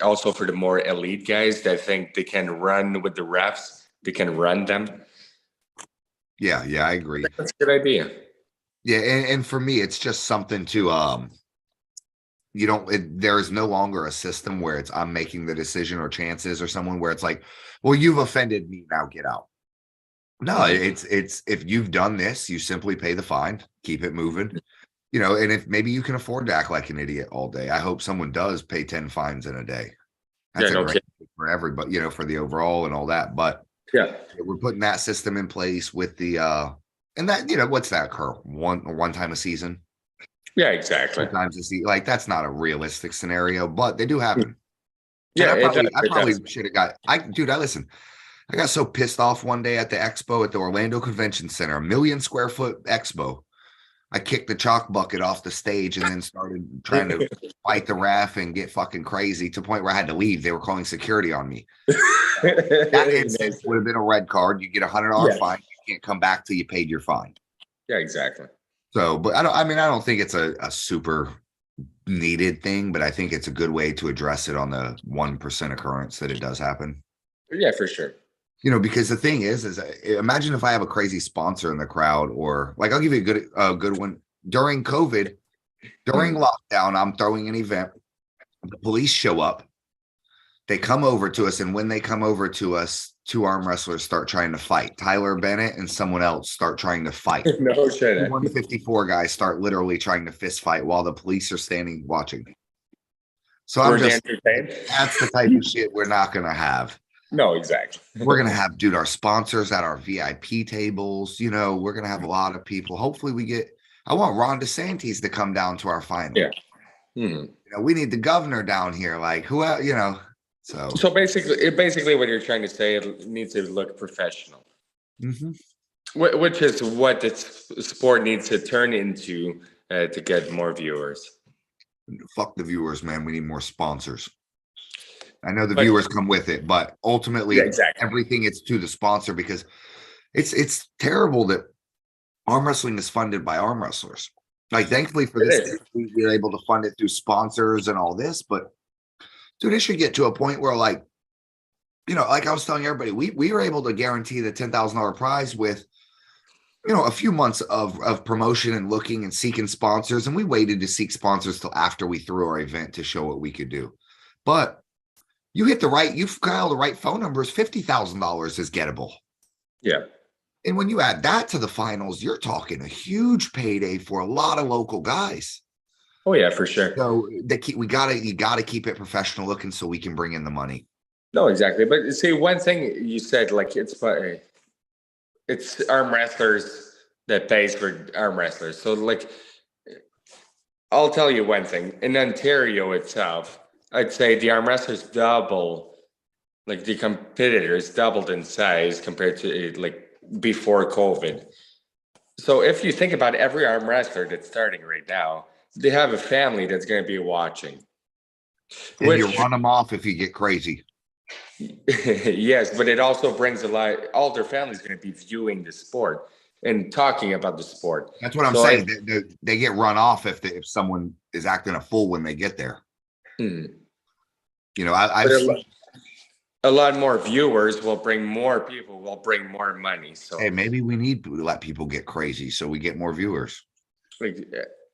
also for the more elite guys that think they can run with the refs, they can run them. Yeah, I agree. That's a good idea. Yeah, and for me, it's just something to you don't, there is no longer a system where it's I'm making the decision or chances or someone where it's like, well, you've offended me, now get out. No, it's if you've done this, you simply pay the fine, keep it moving. And if maybe you can afford to act like an idiot all day, I hope someone does pay 10 fines in a day. That's a great thing for everybody, for the overall and all that. But yeah, we're putting that system in place with the and that, what's that occur? One time a season? Yeah, exactly. Sometimes a season. Like, that's not a realistic scenario, but they do happen. Yeah, and I probably should have got listen. I got so pissed off one day at the expo at the Orlando Convention Center, 1 million square foot expo. I kicked the chalk bucket off the stage and then started trying to fight the ref and get fucking crazy to the point where I had to leave. They were calling security on me. That instance would have been a red card. You get $100 fine. You can't come back till you paid your fine. Yeah, exactly. So, but I don't think it's a super needed thing, but I think it's a good way to address it on the 1% occurrence that it does happen. Yeah, for sure. Because the thing is imagine if I have a crazy sponsor in the crowd, or like, I'll give you a good one. During COVID, during lockdown, I'm throwing an event. The police show up. They come over to us. And when they come over to us, 2 arm wrestlers start trying to fight. Tyler Bennett and someone else start trying to fight. No shit. 154 guys start literally trying to fist fight while the police are standing watching. So I'm just, that's the type of shit we're not going to have. No, exactly. We're going to have, our sponsors at our VIP tables. We're going to have a lot of people. Hopefully I want Ron DeSantis to come down to our final. Yeah. We need the governor down here. Like, who, So basically what you're trying to say, it needs to look professional. Which is what the sport needs to turn into to get more viewers. Fuck the viewers, man. We need more sponsors. I know the viewers come with it, but ultimately everything it's to the sponsor, because it's terrible that arm wrestling is funded by arm wrestlers. Like, thankfully for this, we're able to fund it through sponsors and all this, but dude, it should get to a point where, like I was telling everybody, we were able to guarantee the $10,000 prize with, a few months of promotion and looking and seeking sponsors. And we waited to seek sponsors till after we threw our event to show what we could do. But you've got all the right phone numbers, $50,000 is gettable. Yeah. And when you add that to the finals, you're talking a huge payday for a lot of local guys. Oh yeah, for sure. So you gotta keep it professional looking so we can bring in the money. No, exactly. But see, one thing you said, like, it's arm wrestlers that pays for arm wrestlers. So, like, I'll tell you one thing. In Ontario itself, I'd say the arm wrestlers double, like the competitors doubled in size compared to like before COVID. So if you think about every arm wrestler that's starting right now, they have a family that's going to be watching. And you run them off if you get crazy. Yes, but it also brings a lot. All their family's going to be viewing the sport and talking about the sport. That's what I'm saying. They get run off if someone is acting a fool when they get there. I've seen a lot more viewers will bring more people, will bring more money. So hey, maybe we need to let people get crazy so we get more viewers. Like,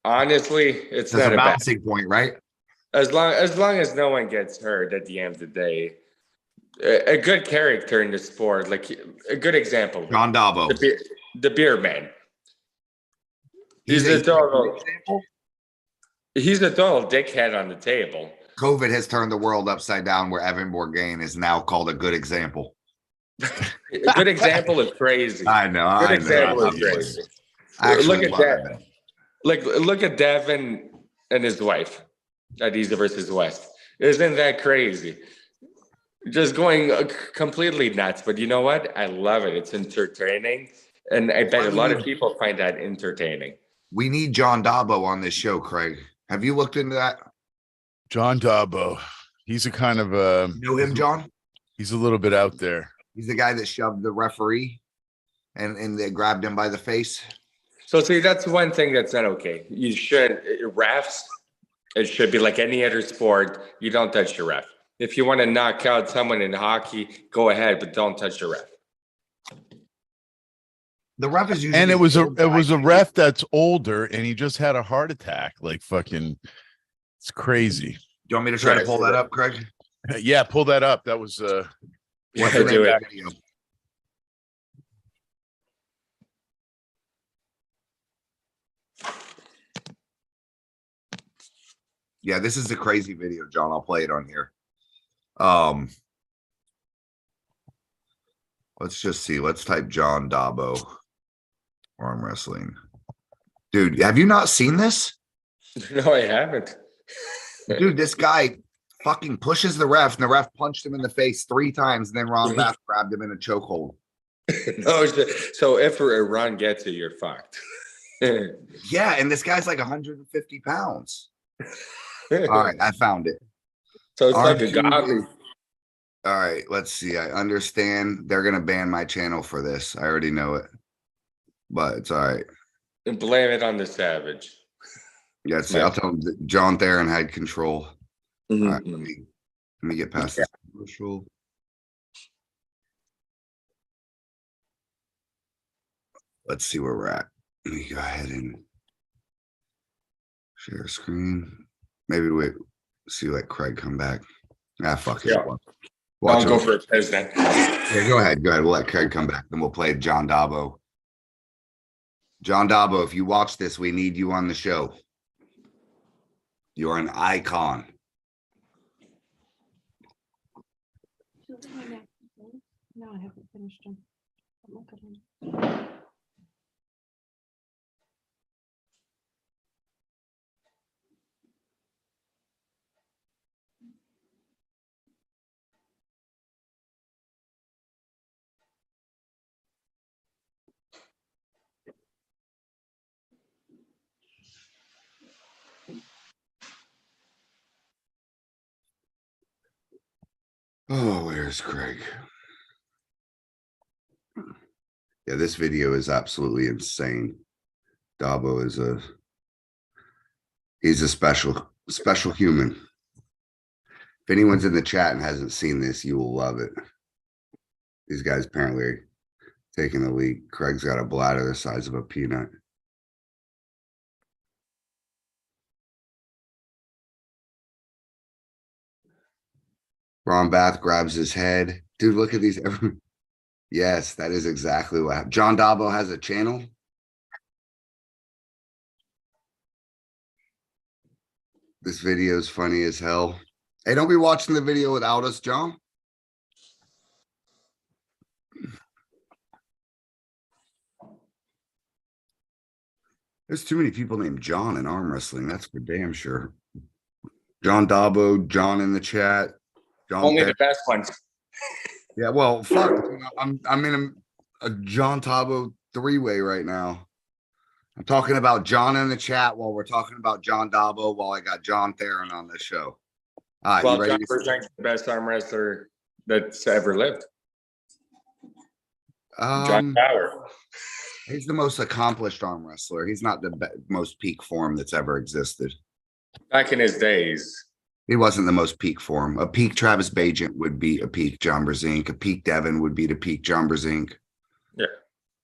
honestly, it's not a balancing point, right? As long as no one gets hurt at the end of the day. A good character in the sport, like a good example, John Dabo, the beer man. He's a total dickhead on the table. COVID has turned the world upside down, where Evan Bourgain is now called a good example. A good example is crazy. I know. Good example is crazy. Look at that. Look at Devin and his wife at East versus West. Isn't that crazy? Just going completely nuts. But you know what? I love it. It's entertaining. And I bet a lot of people find that entertaining. We need John Dabo on this show, Craig. Have you looked into that? John Dabo. He's a kind of a... You know him, John? He's a little bit out there. He's the guy that shoved the referee and they grabbed him by the face. So see, that's one thing that's not okay. You should, refs, it should be like any other sport. You don't touch your ref. If you want to knock out someone in hockey, go ahead, but don't touch the ref. The ref is usually, and it was a ref that's older, and he just had a heart attack, like fucking It's crazy. Do you want me to try to pull that up, Craig? Yeah, pull that up. That was What's Yeah, the name do of it. the video? Yeah, this is a crazy video, John. I'll play it on here. Let's just see. Let's type John Dabo arm wrestling. Dude, have you not seen this? No, I haven't. Dude, this guy fucking pushes the ref, and the ref punched him in the face 3 times, and then Ron Bath grabbed him in a chokehold. No, so if Ron gets it, you're fucked. Yeah, and this guy's like 150 pounds. All right, I found it. So it's like a R2 gobby. All right, let's see. I understand they're gonna ban my channel for this. I already know it, but it's all right. And blame it on the savage. Yeah, see, I'll tell them that John Theron had control. All right, Mhm. let me get past this commercial. Let's see where we're at. Let me go ahead and share screen. Maybe we see let Craig come back. Ah, fuck it. Yeah. Watch I'll go it. for a president. Yeah, go ahead. Go ahead. We'll let Craig come back. Then we'll play John Dabo. John Dabo, if you watch this, we need you on the show. You're an icon. No, I haven't finished them. Look at them. Oh, where's Craig? Yeah, this video is absolutely insane. Dabo is he's a special human. If anyone's in the chat and hasn't seen this, you will love it. These guys apparently taking the lead. Craig's got a bladder the size of a peanut. Ron Bath grabs his head. Dude, look at these. Yes, that is exactly what happened. John Dabo has a channel. This video is funny as hell. Hey, don't be watching the video without us, John. There's too many people named John in arm wrestling. That's for damn sure. John Dabo, John in the chat. John Only the best ones. Yeah, well, fuck. I'm in a John Dabo 3-way right now. I'm talking about John in the chat while we're talking about John Dabo while I got John Theron on the show. All right, Well, you ready? John Burbank's the best arm wrestler that's ever lived. John Power. He's the most accomplished arm wrestler. He's not the most peak form that's ever existed. Back in his days. He wasn't the most peak form. A peak Travis Bajent would be a peak John Brzezinski. A peak Devin would be the peak John Brzezinski. Yeah.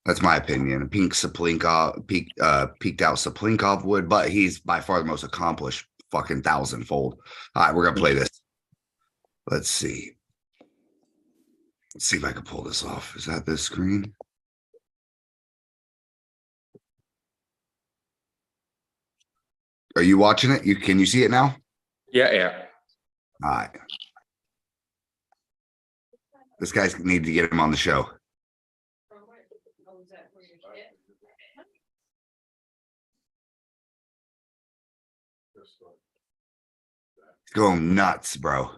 That's my opinion. A peak Saplinkov, peaked out Saplinkov would, but he's by far the most accomplished, fucking 1,000-fold. All right, we're gonna play this. Let's see. Let's see if I can pull this off. Is that this screen? Are you watching it? Can you see it now? Yeah. All right. This guy's need to get him on the show. He's going nuts, bro.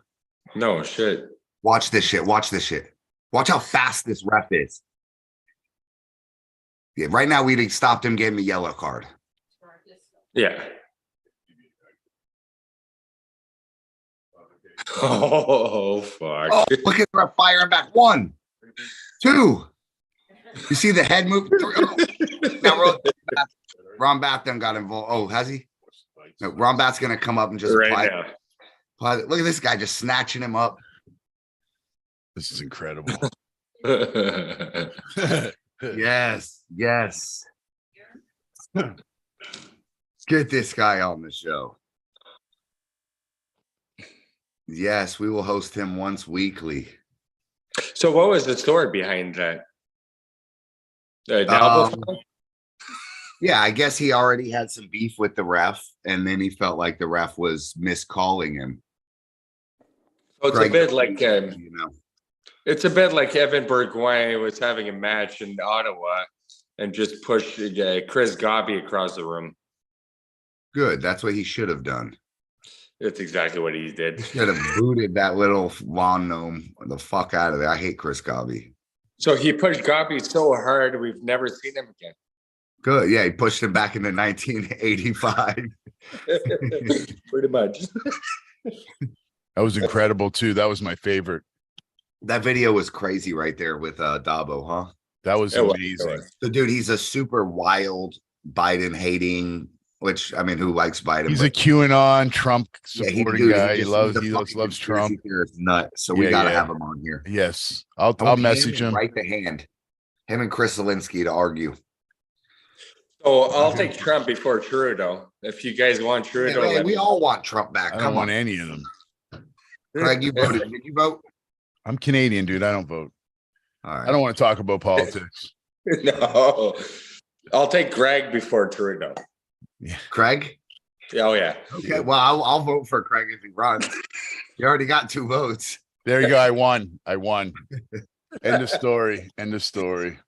No shit. Watch this shit. Watch this shit. Watch how fast this ref is. Yeah, right now we'd have stopped him, gave him a yellow card. Yeah. Oh fuck. Oh, look at the ref firing back. 1, 2. You see the head move? 3. Oh. Now Ron Bath done got involved. Oh, has he? No, Ron Bath's gonna come up and just Right apply. Look at this guy just snatching him up. This is incredible. now. Yes. Get this guy on the show. Yes, we will host him once weekly. So what was the story behind that? The elbow foul? Yeah, I guess he already had some beef with the ref, and then he felt like the ref was miscalling him. So it's Craig, a bit like you know. it's a bit like Evan Bourgoin was having a match in Ottawa and just pushed Chris Gobby across the room. Good. That's what he should have done. That's exactly what he did. He should have booted that little lawn gnome the fuck out of there. I hate Chris Gobby. So he pushed Gobby so hard, we've never seen him again. Good. Yeah, he pushed him back into 1985. Pretty much. That was incredible too. That was my favorite. That video was crazy right there with Dabo, huh? That was amazing. So, dude, he's a super wild Biden hating, which I mean, who likes Biden? He's a QAnon Trump supporting guy. He loves Trump. Nut. So we gotta have him on here. Yes, I'll message him. Write the hand. Him and Chris Zelinsky to argue. So I'll take Trump before Trudeau. If you guys want Trudeau, Yeah, we all want Trump back. I don't want any of them. Craig, you voted. Did you vote? I'm Canadian, dude. I don't vote. All right. I don't want to talk about politics. No, I'll take Greg before Trudeau. Yeah. Craig? Oh yeah. Okay. Well, I'll vote for Craig if he runs. You already got 2 votes. There you go. I won. End of story. End of story.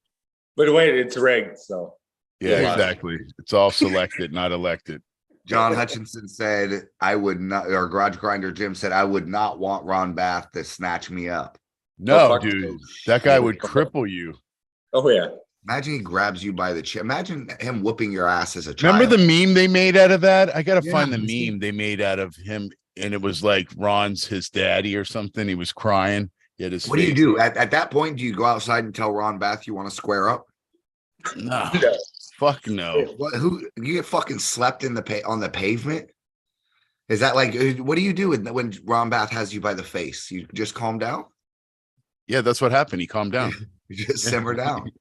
But wait, it's rigged, so. Yeah, exactly. It's all selected, not elected. John Hutchinson said, I would not, or Garage Grinder Jim said, I would not want Ron Bath to snatch me up. No, dude, that guy would cripple you. Oh, yeah. Imagine he grabs you by the chin. Imagine him whooping your ass as a child. Remember the meme they made out of that? I got to find the meme they made out of him. And it was like Ron's his daddy or something. He was crying. What do you do? At that point, do you go outside and tell Ron Bath you want to square up? No. Fuck no. Who you get fucking slept in on the pavement? Is that like what do you do when Ron Bath has you by the face? You just calm down? Yeah, that's what happened. He calmed down. You just simmer down.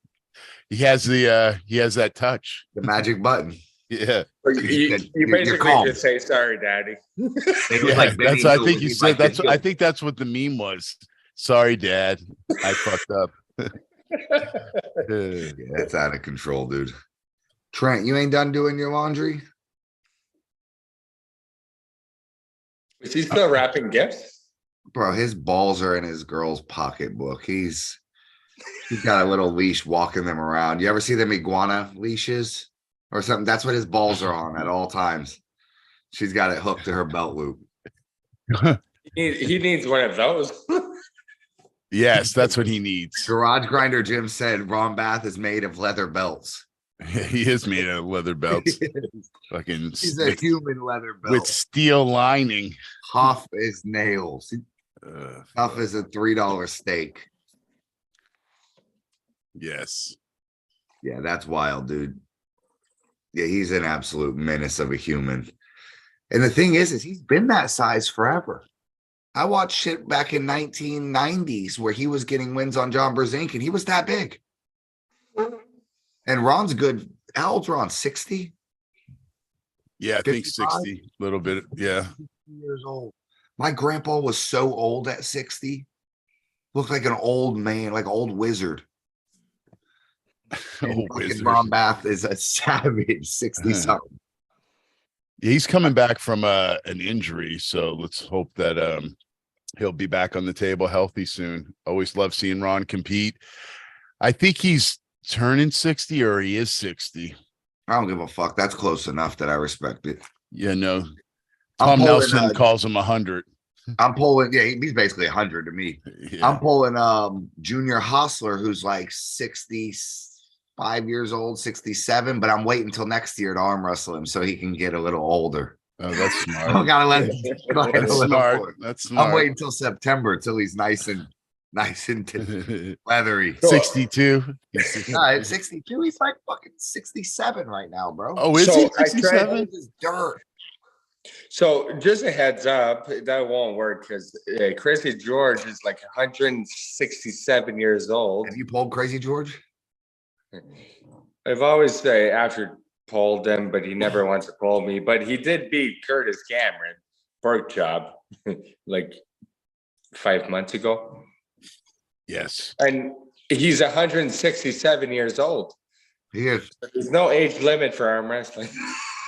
He has that touch. The magic button. Yeah. You basically just say sorry, daddy. That's I think you said I think that's what the meme was. Sorry, Dad. I fucked up. Yeah, it's out of control, dude. Trent, you ain't done doing your laundry? Is he still wrapping gifts? Bro, his balls are in his girl's pocketbook. He's got a little leash walking them around. You ever see them iguana leashes or something? That's what his balls are on at all times. She's got it hooked to her belt loop. He needs one of those. Yes, that's what he needs. Garage Grinder Jim said Ron Bath is made of leather belts. He is made of leather belts. Fucking he's a human leather belt with steel lining. Tough as nails. Tough as a $3 steak. Yes. Yeah, that's wild, dude. Yeah, he's an absolute menace of a human. And the thing is he's been that size forever. I watched shit back in 1990s where he was getting wins on John Brzezinski and he was that big. And Ron's good. How old's Ron? 60? Yeah, I think 60. A little bit. Yeah. 60 years old. My grandpa was so old at 60. Looked like an old man, like an old wizard. Ron Bath is a savage 60 something. He's coming back from an injury, so let's hope that he'll be back on the table healthy soon. Always love seeing Ron compete. I think he's turning 60 or he is 60. I don't give a fuck. That's close enough that I respect it. Yeah, no. Tom Nelson calls him 100. I'm pulling, yeah, he's basically 100 to me. Yeah. I'm pulling Junior Hostler, who's like 65 years old, 67, but I'm waiting until next year to arm wrestle him so he can get a little older. Oh, that's smart. I gotta let him. That's smart. More. That's smart. I'm waiting until September until he's nice and leathery. 62. At 62, he's like fucking 67 right now, bro. Oh, is he 67? Dirt. So just a heads up, that won't work because Crazy George is like 167 years old. Have you pulled Crazy George? I've always after pulled him, but he never wants to pull me. But he did beat Curtis Cameron, pork chop. like 5 months ago. Yes. And he's 167 years old. He is. There's no age limit for arm wrestling.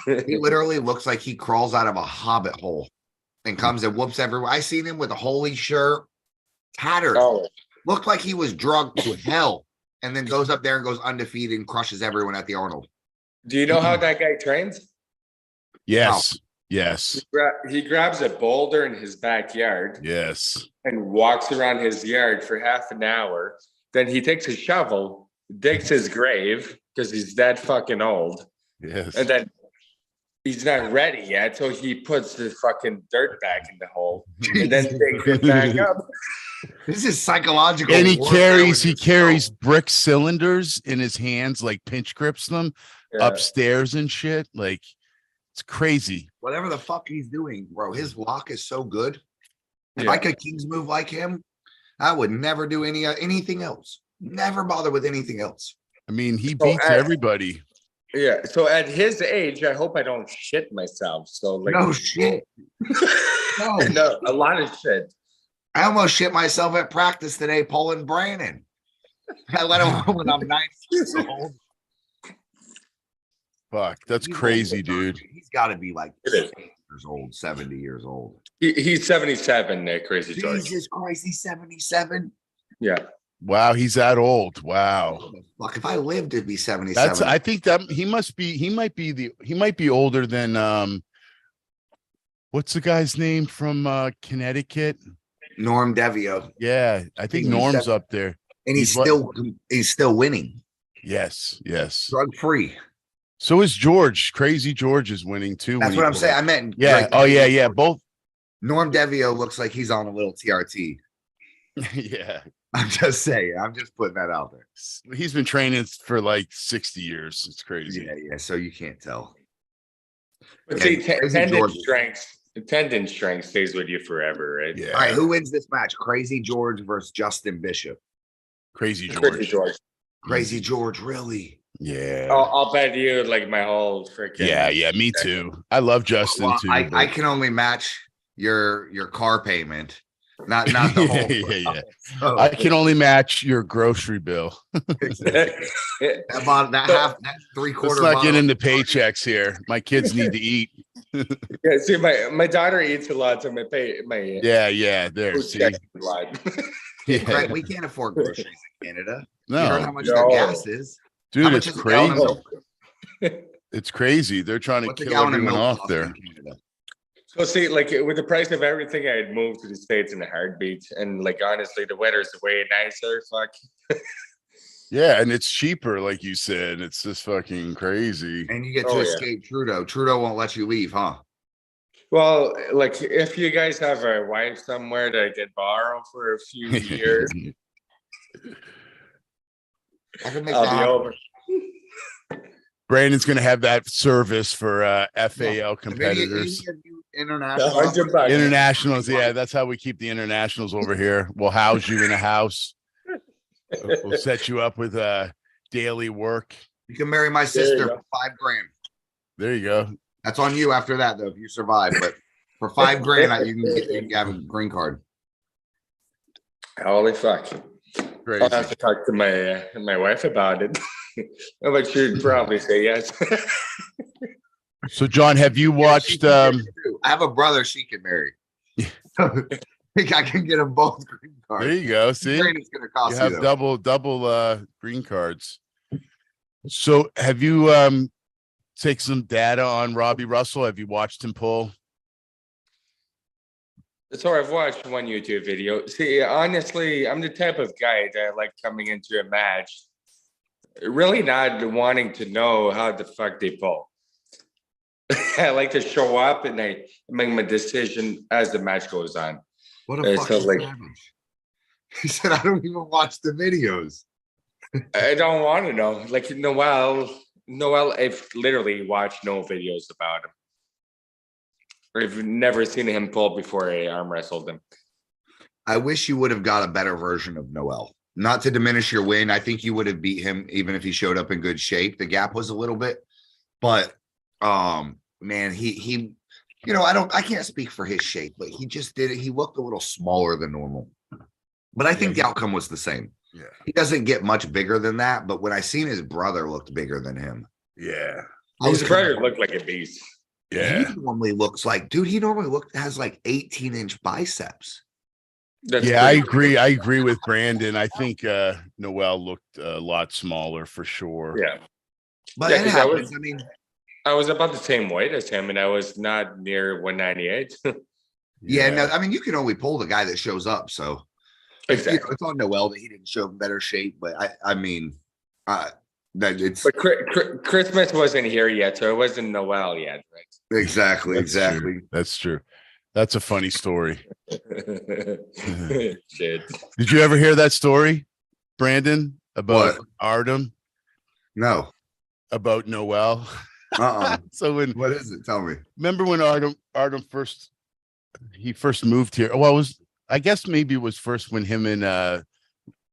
He literally looks like he crawls out of a hobbit hole and comes and whoops everywhere. I seen him with a holy shirt, tattered. Oh, Looked like he was drugged to hell, and then goes up there and goes undefeated and crushes everyone at the Arnold. do you know how that guy trains? Yes. Yes. He grabs a boulder in his backyard Yes. and walks around his yard for half an hour. Then he takes a shovel, digs his grave because he's that fucking old. Yes. And then he's not ready yet. So he puts the fucking dirt back in the hole and then digs it back up. This is psychological. And he warfare with carries yourself. brick cylinders in his hands, like pinch grips them Yeah. upstairs and shit. Like, it's crazy. Whatever the fuck he's doing, bro. His lock is so good. If Yeah. I could Kings move like him, I would never do anything else. Never bother with anything else. I mean, he So beats everybody. Yeah. So at his age, I hope I don't shit myself. So like No shit. No. no, a lot of shit. I almost shit myself at practice today, pulling Brandon. I let him when I'm 9 years old. Fuck, that's He's crazy, old. dude. He's got to be like It is. 60 years old, 70 years old. He's 77, Crazy George. Jesus Christ, he's 77. Yeah. Wow, he's that old. Wow. Fuck, if I lived to be 77. That's I think that he might be older than what's the guy's name from Connecticut? Norm Devio. Yeah, I think He's Norm's 70. up there. And he's He's still winning. Yes, yes. Drug free. So is George. Crazy George is winning too. That's what I'm saying. I meant Yeah. like, Oh yeah, yeah. Both. Norm Devio looks like he's on a little TRT. Yeah. I'm just saying. I'm just putting that out there. He's been training for like 60 years. It's crazy. Yeah. So you can't tell. But Yeah, see, Crazy tendon George. strength stays with you forever, right? Yeah. All right, who wins this match? Crazy George versus Justin Bishop. Crazy Crazy George. George. Crazy George, really? Yeah. I'll bet you like my whole freaking Yeah. Me too. I love Justin Well, too. I but- can only match your car payment, not the whole. Yeah. So, I can only match your grocery bill. that half, that 3/4. Let's not get into paychecks here. My kids need to eat. Yeah, see, my daughter eats a lot, so my Yeah. There. food See. check is a lot. Yeah. Right, we can't afford groceries in Canada. You No. heard how much No. their gas is? How Dude, much it's is a gallon of crazy. milk? It's crazy. They're trying to What's a kill gallon of everyone milk off cost there. in Canada? So see, like with the price of everything, I'd move to the States in a heartbeat. And like honestly, the weather's way nicer. Fuck. Yeah, and it's cheaper, like you said. It's just fucking crazy. And you get to Oh, yeah. escape Trudeau. Trudeau won't let you leave, huh? Well, like if you guys have a wife somewhere that I can borrow for a few years, I can make I'll that be happen. over. Brandon's gonna have that service for FAL If competitors. any of you international, $100. Internationals, yeah, that's how we keep the internationals over here. We'll house you in a house. We'll set you up with daily work. you can marry my you sister go. for $5,000. There you go. That's on you after that, though, if you survive. But for $5,000, you can have a green card. Holy fuck! Crazy. I'll have to talk to my wife about it. But she'd probably say yes. So, John, have you watched? I have a brother she can marry. So I think I can get them both green cards. There you go. See, It's going to cost you you, have though. double green cards. So, have you take some data on Robbie Russell? Have you watched him pull? So I've watched one YouTube video. See, honestly, I'm the type of guy that like coming into a match, really not wanting to know how the fuck they pull. I like to show up and I make my decision as the match goes on. What a so, fucking like- savage. He said, I don't even watch the videos. I don't want to know. Like Noel, I've literally watched no videos about him. I've never seen him pull before I arm wrestled him. I wish you would have got a better version of Noel. Not to diminish your win. I think you would have beat him even if he showed up in good shape. The gap was a little bit, but man, he you know, I can't speak for his shape, but he just did it. He looked a little smaller than normal. But I think the outcome was the same. Yeah. He doesn't get much bigger than that. But when I seen his brother looked bigger than him. Yeah. His brother looked like a beast. Yeah. He normally looks like, dude, has like 18-inch biceps. I agree. I agree with Brandon. I think Noel looked a lot smaller for sure. Yeah. But Yeah, it 'cause happens. I was about the same weight as him, and I was not near 198. Yeah, no, I mean, you can only pull the guy that shows up. So Exactly. it's on Noel that he didn't show better shape. But I mean, that it's But Christmas wasn't here yet, so it wasn't Noel yet, right? exactly. That's true. That's a funny story. Shit. Did you ever hear that story, Brandon, about What? Artem, No. about Noel? So What is it? Tell me. remember when Artem first moved here? Well, I guess maybe it was first when him and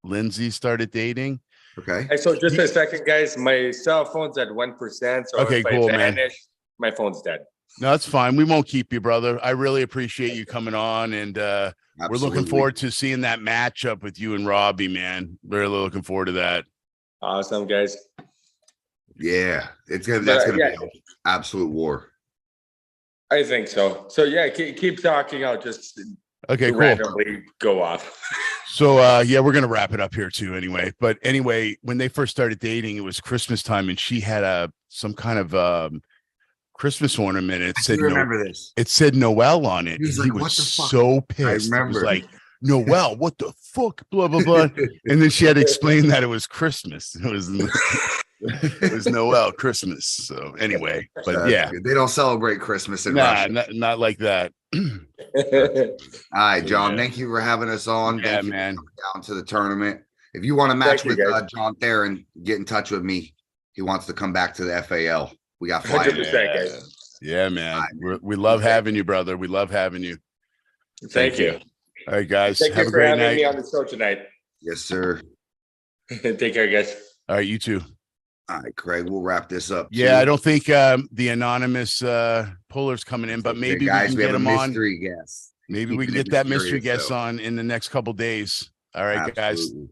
Lindsay started dating. Okay. Hey, so just a second, guys. My cell phone's at 1%. So Okay, if cool, I man. vanish, my phone's dead. No, that's fine. We won't keep you, brother. I really appreciate you coming on, and we're looking Absolutely. forward to seeing that matchup with you and Robbie, man. Really looking forward to that. Awesome, guys. Yeah, that's gonna be an absolute war. I think so. So yeah, keep talking. I'll just Okay, cool. randomly go off. So we're gonna wrap it up here too anyway. But anyway, when they first started dating, it was Christmas time, and she had some kind of Christmas ornament. And it said remember this. It said Noel on it. He's and he like, was "What the fuck?" so pissed. I He was remember. like, Noel, what the fuck? Blah blah blah. And then she had to explain that it was Christmas. It was Noel Christmas. So anyway, but yeah, they don't celebrate Christmas in nah, Russia. not like that. All right, John. Yeah. Thank you for having us on. Yeah, Thank you man. for coming down to the tournament. If you want to match Thank you, with guys. John Theron, get in touch with me. He wants to come back to the FAL. We got 100%, 5 guys. Yeah, man. We love having you, brother. We love having you. Thank you. All right, guys. Thank have you a for great having night. me on the show tonight. Yes, sir. Take care, guys. All right, you too. All right, Craig. We'll wrap this up. Yeah, too. I don't think the anonymous puller's coming in, but Okay, maybe guys, we we can have get a him on. mystery guest. Maybe we Keeping can it get that mystery mysterious, guest though. on in the next couple days. All right, guys. Absolutely.